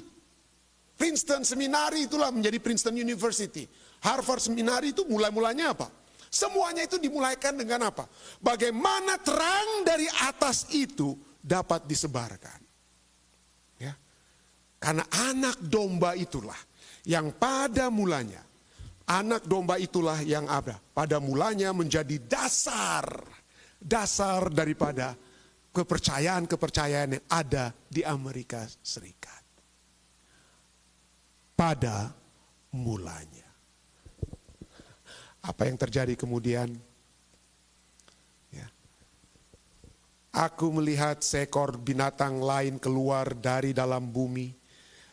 Princeton seminari itulah menjadi Princeton University. Harvard seminari itu mulai-mulanya apa? Semuanya itu dimulaikan dengan apa? Bagaimana terang dari atas itu dapat disebarkan. Ya. Karena anak domba itulah yang pada mulanya, anak domba itulah yang ada. Pada mulanya menjadi dasar daripada kepercayaan-kepercayaan yang ada di Amerika Serikat. Pada mulanya. Apa yang terjadi kemudian? Ya. Aku melihat seekor binatang lain keluar dari dalam bumi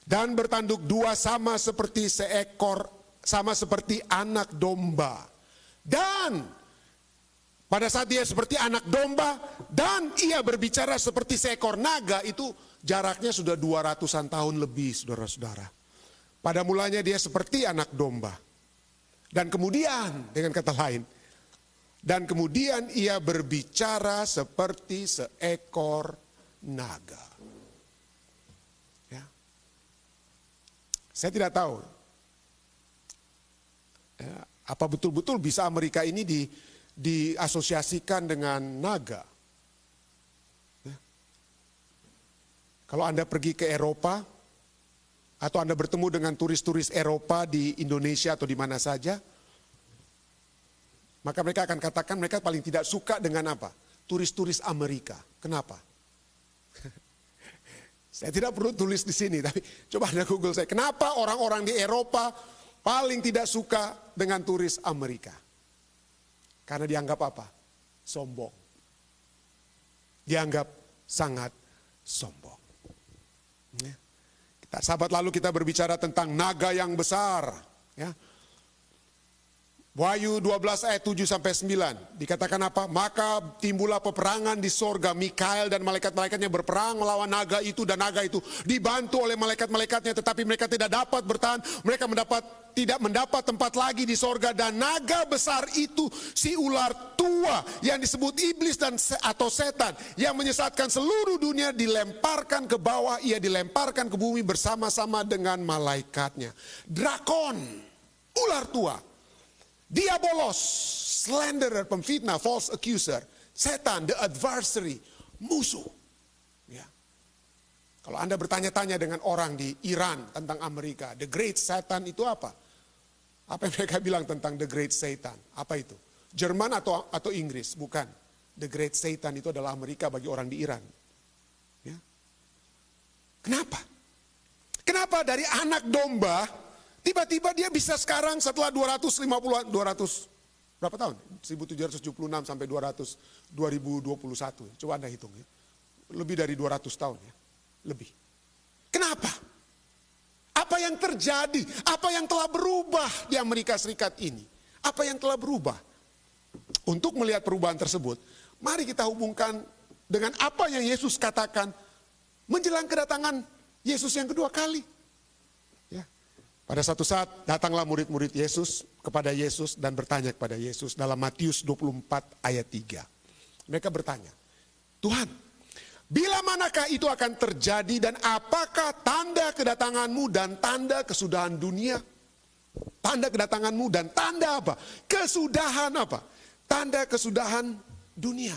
dan bertanduk dua sama seperti anak domba. Dan pada saat dia seperti anak domba dan ia berbicara seperti seekor naga, itu jaraknya sudah 200-an tahun lebih, saudara-saudara. Pada mulanya dia seperti anak domba. Dan kemudian, dengan kata lain, dan kemudian ia berbicara seperti seekor naga. Ya. Saya tidak tahu, ya, apa betul-betul bisa Amerika ini diasosiasikan dengan naga. Ya. Kalau Anda pergi ke Eropa, atau Anda bertemu dengan turis-turis Eropa di Indonesia atau di mana saja, maka mereka akan katakan mereka paling tidak suka dengan apa? Turis-turis Amerika. Kenapa? Saya tidak perlu tulis di sini, tapi coba Anda Google saya. Kenapa orang-orang di Eropa paling tidak suka dengan turis Amerika? Karena dianggap apa? Sombong. Dianggap sangat sombong. Ya. Sahabat, lalu kita berbicara tentang naga yang besar. Ya. Wahyu 12 ayat 7 sampai 9. Dikatakan apa? Maka timbullah peperangan di sorga. Mikael dan malaikat-malaikatnya berperang melawan naga itu, dan naga itu dibantu oleh malaikat-malaikatnya, tetapi mereka tidak dapat bertahan. Mereka tidak mendapat tempat lagi di sorga. Dan naga besar itu, si ular tua yang disebut iblis atau setan, yang menyesatkan seluruh dunia, dilemparkan ke bawah. Ia dilemparkan ke bumi bersama-sama dengan malaikatnya. Drakon, ular tua, Diabolos, slanderer, pemfitnah, false accuser, setan, the adversary, musuh. Ya. Kalau Anda bertanya-tanya dengan orang di Iran tentang Amerika, the great Satan itu apa? Apa yang mereka bilang tentang the great Satan? Apa itu? Jerman atau Inggris? Bukan. The great Satan itu adalah Amerika bagi orang di Iran. Ya. Kenapa? Kenapa dari anak domba tiba-tiba dia bisa sekarang setelah 200 berapa tahun? 1776 sampai 2021. Coba Anda hitung ya. Lebih dari 200 tahun ya. Lebih. Kenapa? Apa yang terjadi? Apa yang telah berubah di Amerika Serikat ini? Apa yang telah berubah? Untuk melihat perubahan tersebut, mari kita hubungkan dengan apa yang Yesus katakan menjelang kedatangan Yesus yang kedua kali. Pada satu saat datanglah murid-murid Yesus kepada Yesus dan bertanya kepada Yesus dalam Matius 24 ayat 3. Mereka bertanya, Tuhan, bila manakah itu akan terjadi dan apakah tanda kedatanganmu dan tanda kesudahan dunia? Tanda kedatanganmu dan tanda apa? Kesudahan apa? Tanda kesudahan dunia.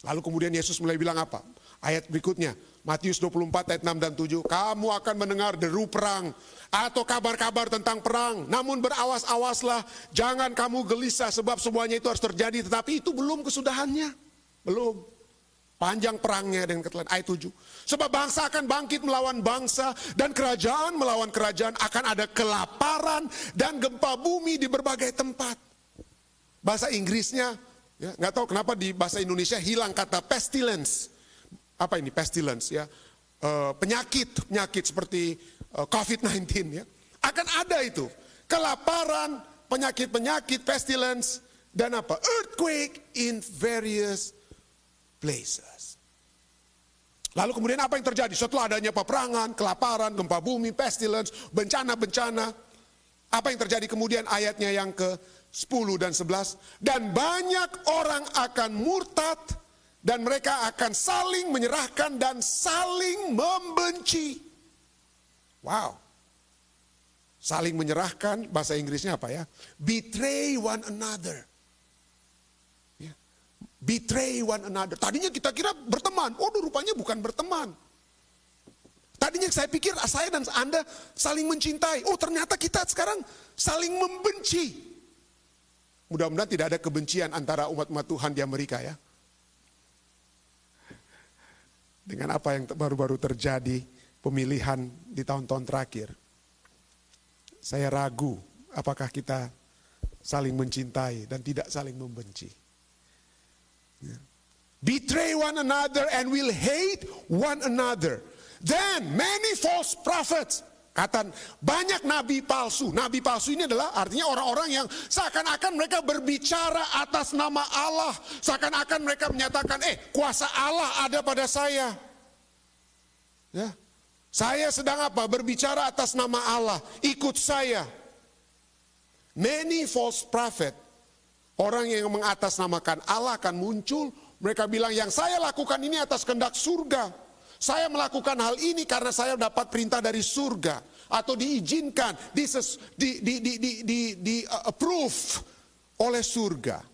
Lalu kemudian Yesus mulai bilang apa? Ayat berikutnya, Matius 24 ayat 6 dan 7. Kamu akan mendengar deru perang atau kabar-kabar tentang perang. Namun berawas-awaslah, jangan kamu gelisah sebab semuanya itu harus terjadi. Tetapi itu belum kesudahannya. Belum. Panjang perangnya dengan ketelan ayat 7. Sebab bangsa akan bangkit melawan bangsa dan kerajaan melawan kerajaan. Akan ada kelaparan dan gempa bumi di berbagai tempat. Bahasa Inggrisnya, ya, nggak tahu kenapa di bahasa Indonesia hilang kata pestilence. Apa ini pestilence ya? Penyakit seperti COVID-19 ya. Akan ada itu. Kelaparan, penyakit-penyakit, pestilence, dan apa? Earthquake in various places. Lalu kemudian apa yang terjadi? Setelah adanya peperangan, kelaparan, gempa bumi, pestilence, bencana-bencana. Apa yang terjadi kemudian? Ayatnya yang ke-10 dan 11. Dan banyak orang akan murtad, dan mereka akan saling menyerahkan dan saling membenci. Wow. Saling menyerahkan, bahasa Inggrisnya apa ya? Betray one another. Ya. Betray one another. Tadinya kita kira berteman. Oh, rupanya bukan berteman. Tadinya saya pikir saya dan Anda saling mencintai. Oh, ternyata kita sekarang saling membenci. Mudah-mudahan tidak ada kebencian antara umat-umat Tuhan di Amerika ya. Dengan apa yang baru-baru terjadi pemilihan di tahun-tahun terakhir. Saya ragu apakah kita saling mencintai dan tidak saling membenci. Betray one another and will hate one another. Then many false prophets. Kata banyak nabi palsu. Nabi palsu ini adalah artinya orang-orang yang seakan-akan mereka berbicara atas nama Allah. Seakan-akan mereka menyatakan, kuasa Allah ada pada saya. Ya. Saya sedang apa? Berbicara atas nama Allah. Ikut saya. Many false prophet. Orang yang mengatasnamakan Allah akan muncul. Mereka bilang yang saya lakukan ini atas kehendak surga. Saya melakukan hal ini karena saya dapat perintah dari surga. Atau diizinkan, approve oleh surga.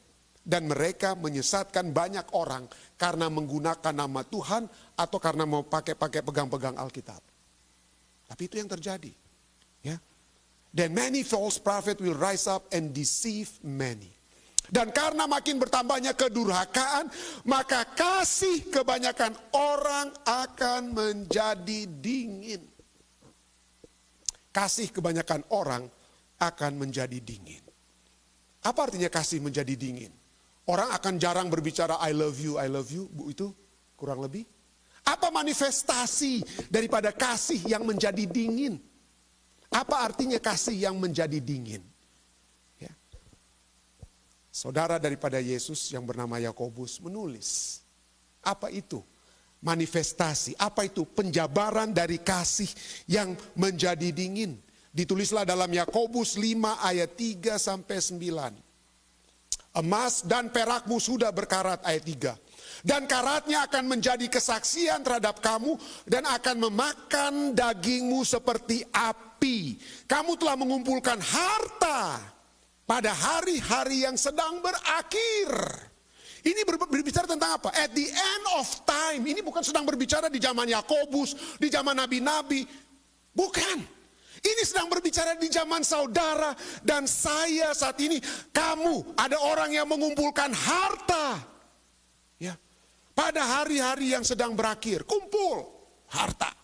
Dan mereka menyesatkan banyak orang karena menggunakan nama Tuhan atau karena mau pakai pegang-pegang Alkitab. Tapi itu yang terjadi. Ya. Then many false prophet will rise up and deceive many. Dan karena makin bertambahnya kedurhakaan, maka kasih kebanyakan orang akan menjadi dingin. Kasih kebanyakan orang akan menjadi dingin. Apa artinya kasih menjadi dingin? Orang akan jarang berbicara I love you, Bu, itu kurang lebih. Apa manifestasi daripada kasih yang menjadi dingin? Apa artinya kasih yang menjadi dingin? Saudara daripada Yesus yang bernama Yakobus menulis, apa itu manifestasi, apa itu penjabaran dari kasih yang menjadi dingin. Ditulislah dalam Yakobus 5 ayat 3 sampai 9. Emas dan perakmu sudah berkarat, ayat 3. Dan karatnya akan menjadi kesaksian terhadap kamu dan akan memakan dagingmu seperti api. Kamu telah mengumpulkan harta pada hari-hari yang sedang berakhir. Ini berbicara tentang apa? At the end of time. Ini bukan sedang berbicara di zaman Yakobus, di zaman nabi-nabi. Bukan. Ini sedang berbicara di zaman saudara dan saya saat ini. Kamu, ada orang yang mengumpulkan harta. Ya. Pada hari-hari yang sedang berakhir. Kumpul harta.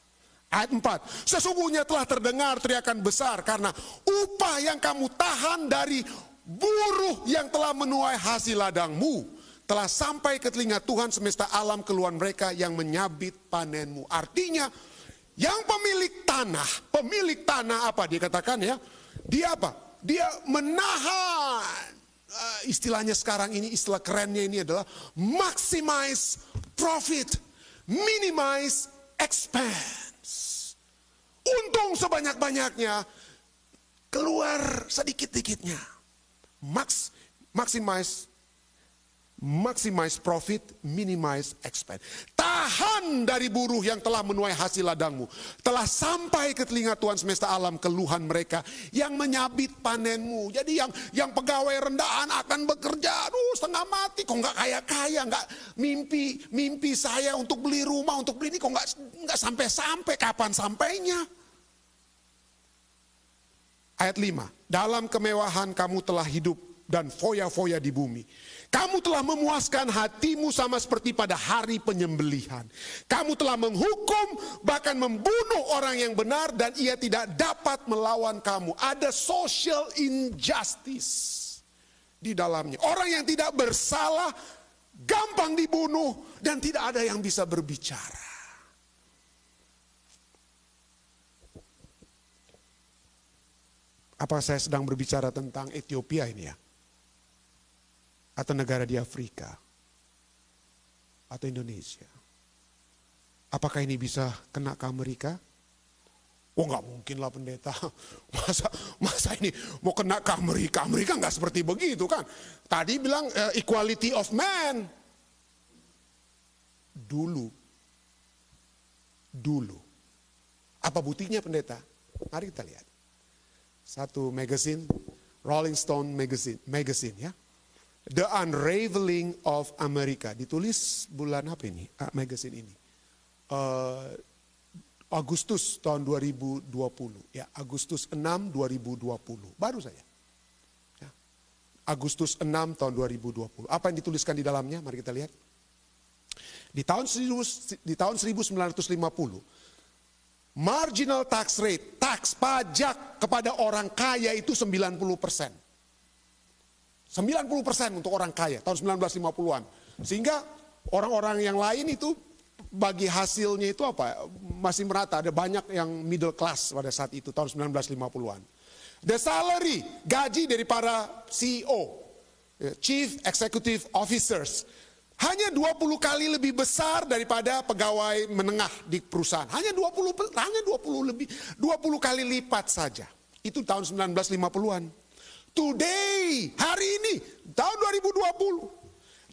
Ayat 4, sesungguhnya telah terdengar teriakan besar karena upah yang kamu tahan dari buruh yang telah menuai hasil ladangmu telah sampai ke telinga Tuhan semesta alam, keluhan mereka yang menyabit panenmu. Artinya yang pemilik tanah apa dia katakan ya? Dia apa? Dia menahan, istilahnya sekarang ini, istilah kerennya ini adalah maximize profit, minimize expense. Untung sebanyak-banyaknya, keluar sedikit-dikitnya. Maximize profit, minimize expense. Tahan dari buruh yang telah menuai hasil ladangmu. Telah sampai ke telinga Tuhan semesta alam keluhan mereka yang menyabit panenmu. Jadi yang pegawai rendahan akan bekerja, setengah mati, kok nggak kaya-kaya, nggak mimpi saya untuk beli rumah, untuk beli ini kok nggak sampai-sampai, kapan sampainya? Ayat 5, dalam kemewahan kamu telah hidup dan foya-foya di bumi. Kamu telah memuaskan hatimu sama seperti pada hari penyembelihan. Kamu telah menghukum, bahkan membunuh orang yang benar dan ia tidak dapat melawan kamu. Ada social injustice di dalamnya. Orang yang tidak bersalah gampang dibunuh dan tidak ada yang bisa berbicara. Apa saya sedang berbicara tentang Ethiopia ini ya? Atau negara di Afrika? Atau Indonesia? Apakah ini bisa kena ke Amerika? Oh nggak mungkin lah pendeta. Masa ini mau kena ke Amerika? Amerika nggak seperti begitu kan? Tadi bilang equality of man. Dulu. Apa buktinya pendeta? Mari kita lihat. Satu magazine, Rolling Stone magazine ya. The Unraveling of America. Ditulis bulan apa ini? Magazine ini. Agustus tahun 2020. Ya, Agustus 6 2020. Baru saja. Ya. Agustus 6 tahun 2020. Apa yang dituliskan di dalamnya? Mari kita lihat. Di tahun 1950, marginal tax rate, tax pajak kepada orang kaya itu 90%. 90% untuk orang kaya tahun 1950-an. Sehingga orang-orang yang lain itu bagi hasilnya itu apa? Masih merata, ada banyak yang middle class pada saat itu tahun 1950-an. The salary, gaji dari para CEO, Chief Executive Officers, hanya 20 kali lebih besar daripada pegawai menengah di perusahaan. Hanya 20 kali lipat saja. Itu tahun 1950-an. Today, hari ini, tahun 2020,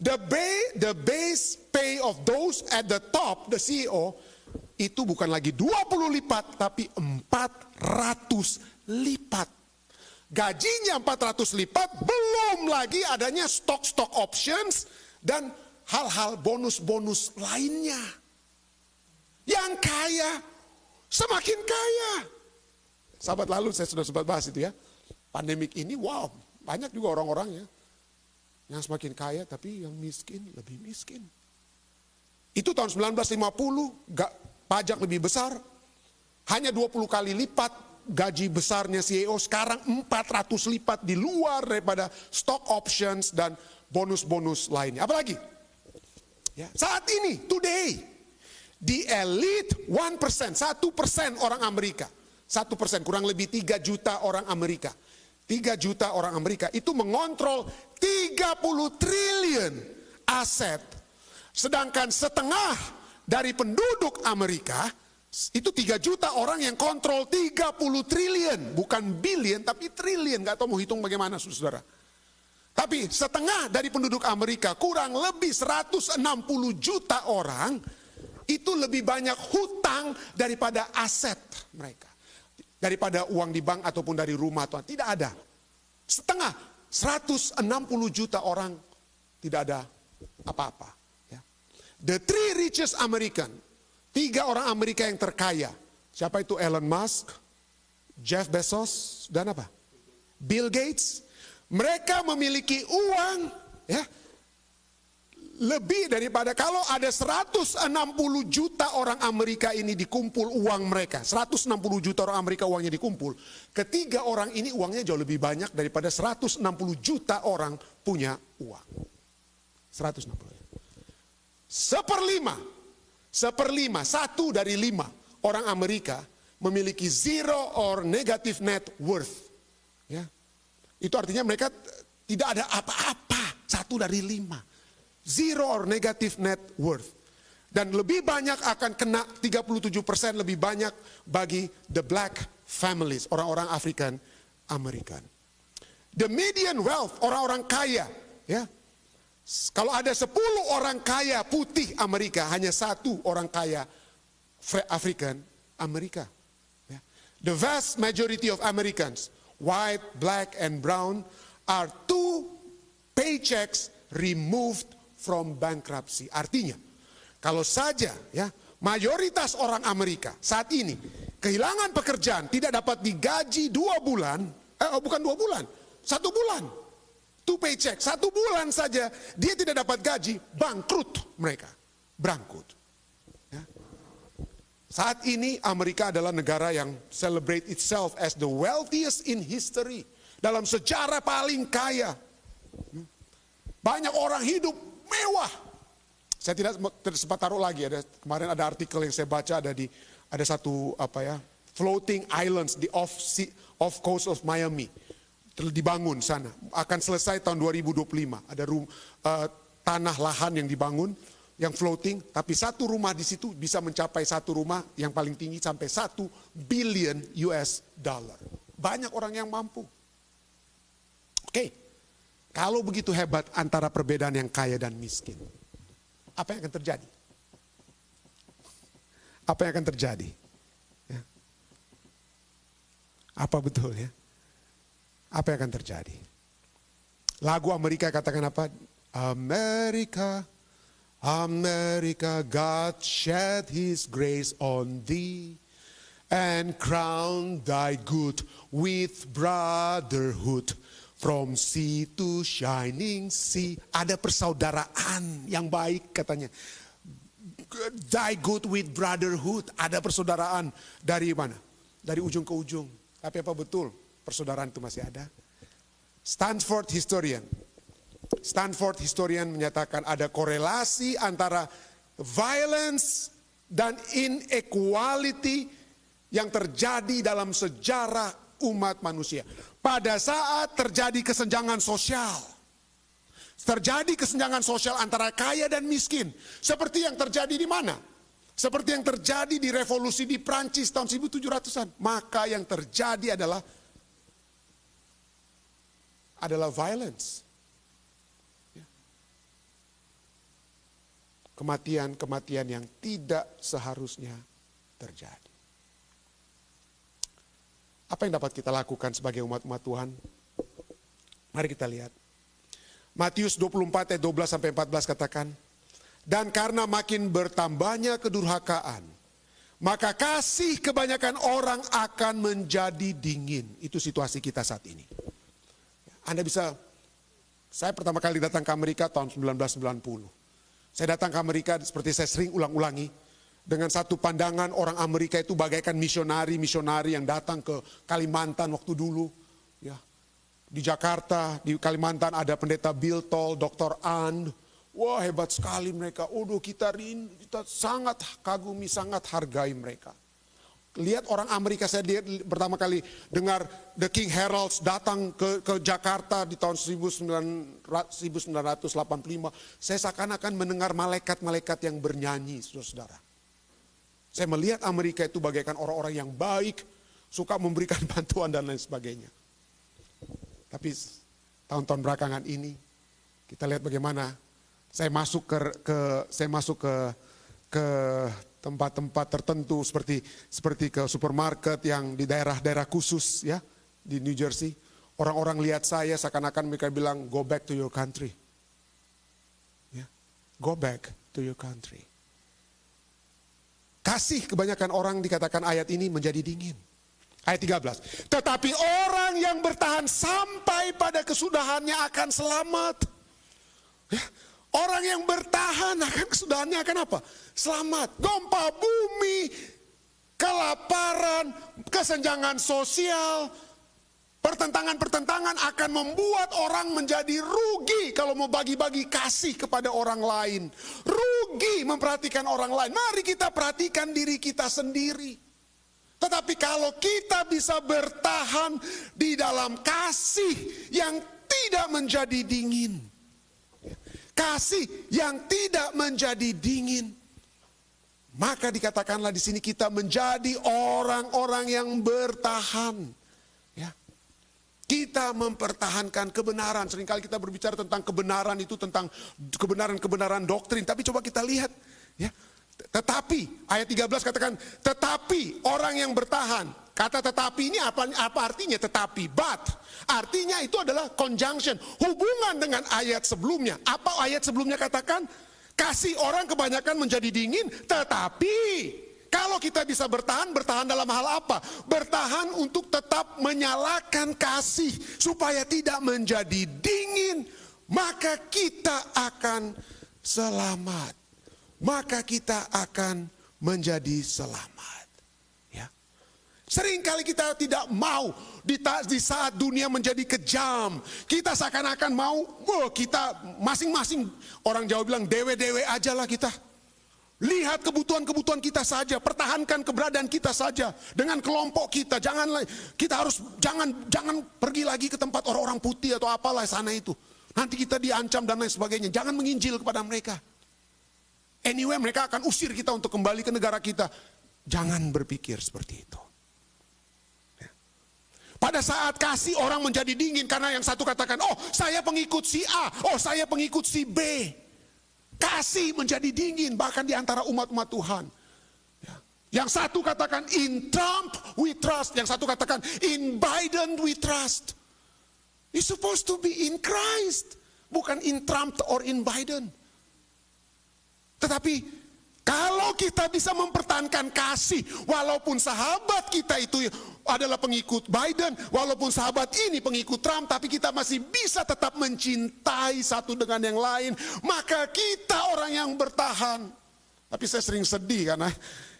the base pay of those at the top, the CEO, itu bukan lagi 20 lipat, tapi 400 lipat. Gajinya 400 lipat, belum lagi adanya stock options dan hal-hal bonus-bonus lainnya. Yang kaya semakin kaya. Sahabat lalu saya sudah sempat bahas itu ya. Pandemik ini wow, banyak juga orang-orangnya. Yang semakin kaya tapi yang miskin lebih miskin. Itu tahun 1950, pajak lebih besar. Hanya 20 kali lipat gaji besarnya CEO, sekarang 400 lipat di luar daripada stock options dan bonus-bonus lainnya. Apalagi? Ya, saat ini, today, di elite 1%, 1% orang Amerika. 1%, kurang lebih 3 juta orang Amerika. 3 juta orang Amerika itu mengontrol 30 triliun aset. Sedangkan setengah dari penduduk Amerika, itu 3 juta orang yang kontrol 30 triliun. Bukan billion, tapi triliun. Gak tahu mau hitung bagaimana, saudara. Tapi setengah dari penduduk Amerika, kurang lebih 160 juta orang, itu lebih banyak hutang daripada aset mereka. Daripada uang di bank ataupun dari rumah, Tuhan. Tidak ada. Setengah, 160 juta orang tidak ada apa-apa. Ya. The 3 richest American, 3 orang Amerika yang terkaya. Siapa itu? Elon Musk, Jeff Bezos, dan apa? Bill Gates. Mereka memiliki uang, ya, lebih daripada kalau ada 160 juta orang Amerika ini dikumpul uang mereka. 160 juta orang Amerika uangnya dikumpul. Ketiga orang ini uangnya jauh lebih banyak daripada 160 juta orang punya uang. 160. Seperlima, 1 dari 5 orang Amerika memiliki zero or negative net worth. Ya. Itu artinya mereka tidak ada apa-apa. 1 dari 5. Zero or negative net worth. Dan lebih banyak akan kena, 37% lebih banyak bagi the black families, orang-orang African American. The median wealth, orang-orang kaya, ya. Kalau ada 10 orang kaya putih Amerika, hanya 1 orang kaya African Amerika. Ya. The vast majority of Americans, white, black, and brown, are 2 paychecks removed from bankruptcy. Artinya, kalau saja ya mayoritas orang Amerika saat ini kehilangan pekerjaan, tidak dapat digaji 2 bulan, bukan 2 bulan, 1 bulan, 2 paycheck, 1 bulan saja dia tidak dapat gaji, bangkrut mereka, bangkrut. Ya. Saat ini Amerika adalah negara yang celebrate itself as the wealthiest in history, dalam sejarah paling kaya. Banyak orang hidup mewah. Saya tidak sempat taruh lagi. Kemarin ada artikel yang saya baca, ada satu floating islands di off coast of Miami, dibangun sana. Akan selesai tahun 2025. Ada tanah lahan yang dibangun, yang floating. Tapi satu rumah di situ bisa mencapai, satu rumah yang paling tinggi sampai 1 billion US dollar. Banyak orang yang mampu. Oke. Kalau begitu hebat antara perbedaan yang kaya dan miskin, apa yang akan terjadi? Apa yang akan terjadi? Ya. Apa betul ya? Apa yang akan terjadi? Lagu Amerika katakan apa? America, America, God shed His grace on thee and crowned thy good with brotherhood. From sea to shining sea. Ada persaudaraan yang baik katanya. Die good with brotherhood. Ada persaudaraan dari mana? Dari ujung ke ujung. Tapi apa betul persaudaraan itu masih ada? Stanford historian menyatakan ada korelasi antara violence dan inequality yang terjadi dalam sejarah umat manusia. Pada saat terjadi kesenjangan sosial. Terjadi kesenjangan sosial antara kaya dan miskin. Seperti yang terjadi di mana? Seperti yang terjadi di revolusi di Prancis tahun 1700-an. Maka yang terjadi adalah violence. Kematian-kematian yang tidak seharusnya terjadi. Apa yang dapat kita lakukan sebagai umat-umat Tuhan? Mari kita lihat. Matius 24 ayat 12 sampai 14 katakan, dan karena makin bertambahnya kedurhakaan, maka kasih kebanyakan orang akan menjadi dingin. Itu situasi kita saat ini. Anda bisa Saya pertama kali datang ke Amerika tahun 1990. Saya datang ke Amerika seperti saya sering ulang-ulangi. Dengan satu pandangan orang Amerika itu bagaikan misionari-misionari yang datang ke Kalimantan waktu dulu. Ya. Di Jakarta, di Kalimantan ada pendeta Bill Toll, Dr. And. Wah, hebat sekali mereka. Kita sangat kagumi, sangat hargai mereka. Lihat orang Amerika, saya pertama kali dengar The King Heralds datang ke Jakarta di tahun 1985. Saya seakan-akan mendengar malaikat-malaikat yang bernyanyi, saudara-saudara. Saya melihat Amerika itu bagaikan orang-orang yang baik, suka memberikan bantuan dan lain sebagainya. Tapi tahun-tahun belakangan ini, kita lihat bagaimana saya masuk ke tempat-tempat tertentu seperti ke supermarket yang di daerah-daerah khusus ya di New Jersey. Orang-orang lihat saya seakan-akan mereka bilang go back to your country. Ya, go back to your country. Kasih kebanyakan orang dikatakan ayat ini menjadi dingin. Ayat 13. Tetapi orang yang bertahan sampai pada kesudahannya akan selamat. Ya. Orang yang bertahan akan kesudahannya akan apa? Selamat. Gempa bumi, kelaparan, kesenjangan sosial, pertentangan-pertentangan akan membuat orang menjadi rugi kalau mau bagi-bagi kasih kepada orang lain. Rugi memperhatikan orang lain. Mari kita perhatikan diri kita sendiri. Tetapi kalau kita bisa bertahan di dalam kasih yang tidak menjadi dingin. Kasih yang tidak menjadi dingin. Maka dikatakanlah di sini kita menjadi orang-orang yang bertahan. Ya. Kita mempertahankan kebenaran. Seringkali kita berbicara tentang kebenaran itu, tentang kebenaran-kebenaran doktrin. Tapi coba kita lihat. Ya. Tetapi, ayat 13 katakan, tetapi orang yang bertahan. Kata tetapi ini apa artinya tetapi? But. Artinya itu adalah conjunction. Hubungan dengan ayat sebelumnya. Apa ayat sebelumnya katakan? Kasih orang kebanyakan menjadi dingin. Tetapi kalau kita bisa bertahan dalam hal apa? Bertahan untuk tetap menyalakan kasih. Supaya tidak menjadi dingin. Maka kita akan selamat. Maka kita akan menjadi selamat. Seringkali kita tidak mau di saat dunia menjadi kejam. Kita seakan-akan mau, kita masing-masing, orang Jawa bilang dewe-dewe aja lah kita. Lihat kebutuhan-kebutuhan kita saja, pertahankan keberadaan kita saja dengan kelompok kita. Jangan pergi lagi ke tempat orang-orang putih atau apalah sana itu. Nanti kita diancam dan lain sebagainya. Jangan menginjil kepada mereka. Anyway, mereka akan usir kita untuk kembali ke negara kita. Jangan berpikir seperti itu. Pada saat kasih orang menjadi dingin karena yang satu katakan, oh saya pengikut si A, oh saya pengikut si B. Kasih menjadi dingin bahkan di antara umat-umat Tuhan. Yang satu katakan in Trump we trust, yang satu katakan in Biden we trust. It's supposed to be in Christ, bukan in Trump or in Biden. Tetapi kalau kita bisa mempertahankan kasih, walaupun sahabat kita itu adalah pengikut Biden, walaupun sahabat ini pengikut Trump, tapi kita masih bisa tetap mencintai satu dengan yang lain, maka kita orang yang bertahan. Tapi saya sering sedih karena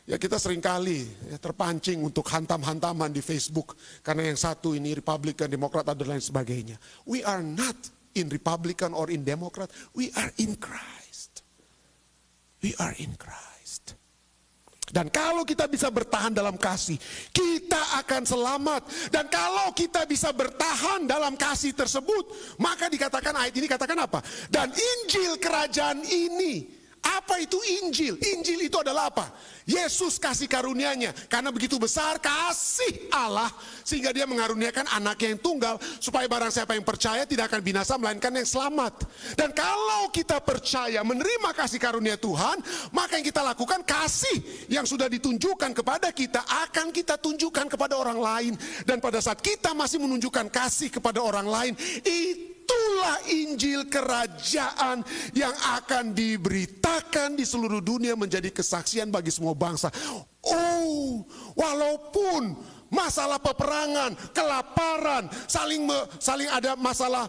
ya kita sering kali terpancing untuk hantam-hantaman di Facebook, karena yang satu ini Republikan, Demokrat dan lain sebagainya. We are not in Republican or in Democrat, we are in Christ. We are in Christ. Dan kalau kita bisa bertahan dalam kasih, kita akan selamat. Dan kalau kita bisa bertahan dalam kasih tersebut, maka dikatakan ayat ini katakan apa? Dan Injil kerajaan ini. Apa itu Injil? Injil itu adalah apa? Yesus kasih karunia-Nya. Karena begitu besar kasih Allah, sehingga dia mengaruniakan anaknya yang tunggal, supaya barang siapa yang percaya tidak akan binasa, melainkan yang selamat. Dan kalau kita percaya menerima kasih karunia Tuhan, maka yang kita lakukan, kasih yang sudah ditunjukkan kepada kita, akan kita tunjukkan kepada orang lain. Dan pada saat kita masih menunjukkan kasih kepada orang lain, itulah Injil kerajaan yang akan diberitakan di seluruh dunia menjadi kesaksian bagi semua bangsa. Oh, walaupun masalah peperangan, kelaparan, saling ada masalah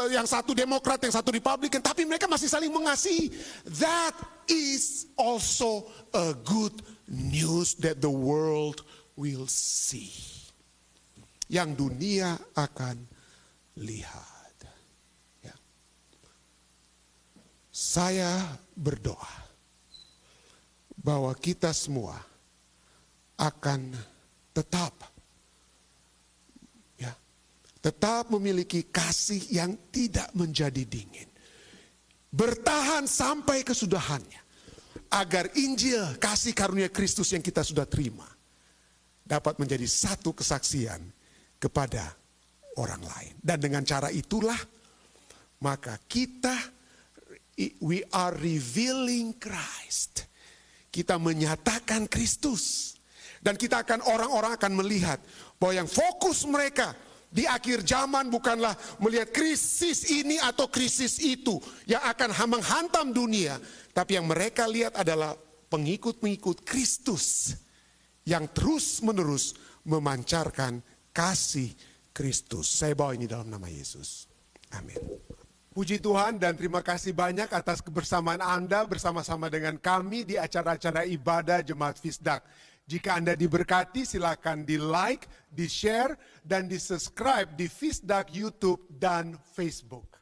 yang satu Demokrat, yang satu Republikan, tapi mereka masih saling mengasihi. That is also a good news that the world will see. Yang dunia akan lihat. Ya. Saya berdoa bahwa kita semua akan tetap memiliki kasih yang tidak menjadi dingin. Bertahan sampai kesudahannya. Agar Injil, kasih karunia Kristus yang kita sudah terima, dapat menjadi satu kesaksian kepada orang lain. Dan dengan cara itulah, maka we are revealing Christ. Kita menyatakan Kristus. Dan orang-orang akan melihat bahwa yang fokus mereka di akhir zaman bukanlah melihat krisis ini atau krisis itu yang akan menghantam dunia. Tapi yang mereka lihat adalah pengikut-pengikut Kristus yang terus-menerus memancarkan kasih Kristus. Saya bawa ini dalam nama Yesus. Amin. Puji Tuhan dan terima kasih banyak atas kebersamaan Anda bersama-sama dengan kami di acara-acara ibadah Jemaat Fisdak. Jika Anda diberkati, silakan di-like, di-share, dan di-subscribe di Fisdak YouTube dan Facebook.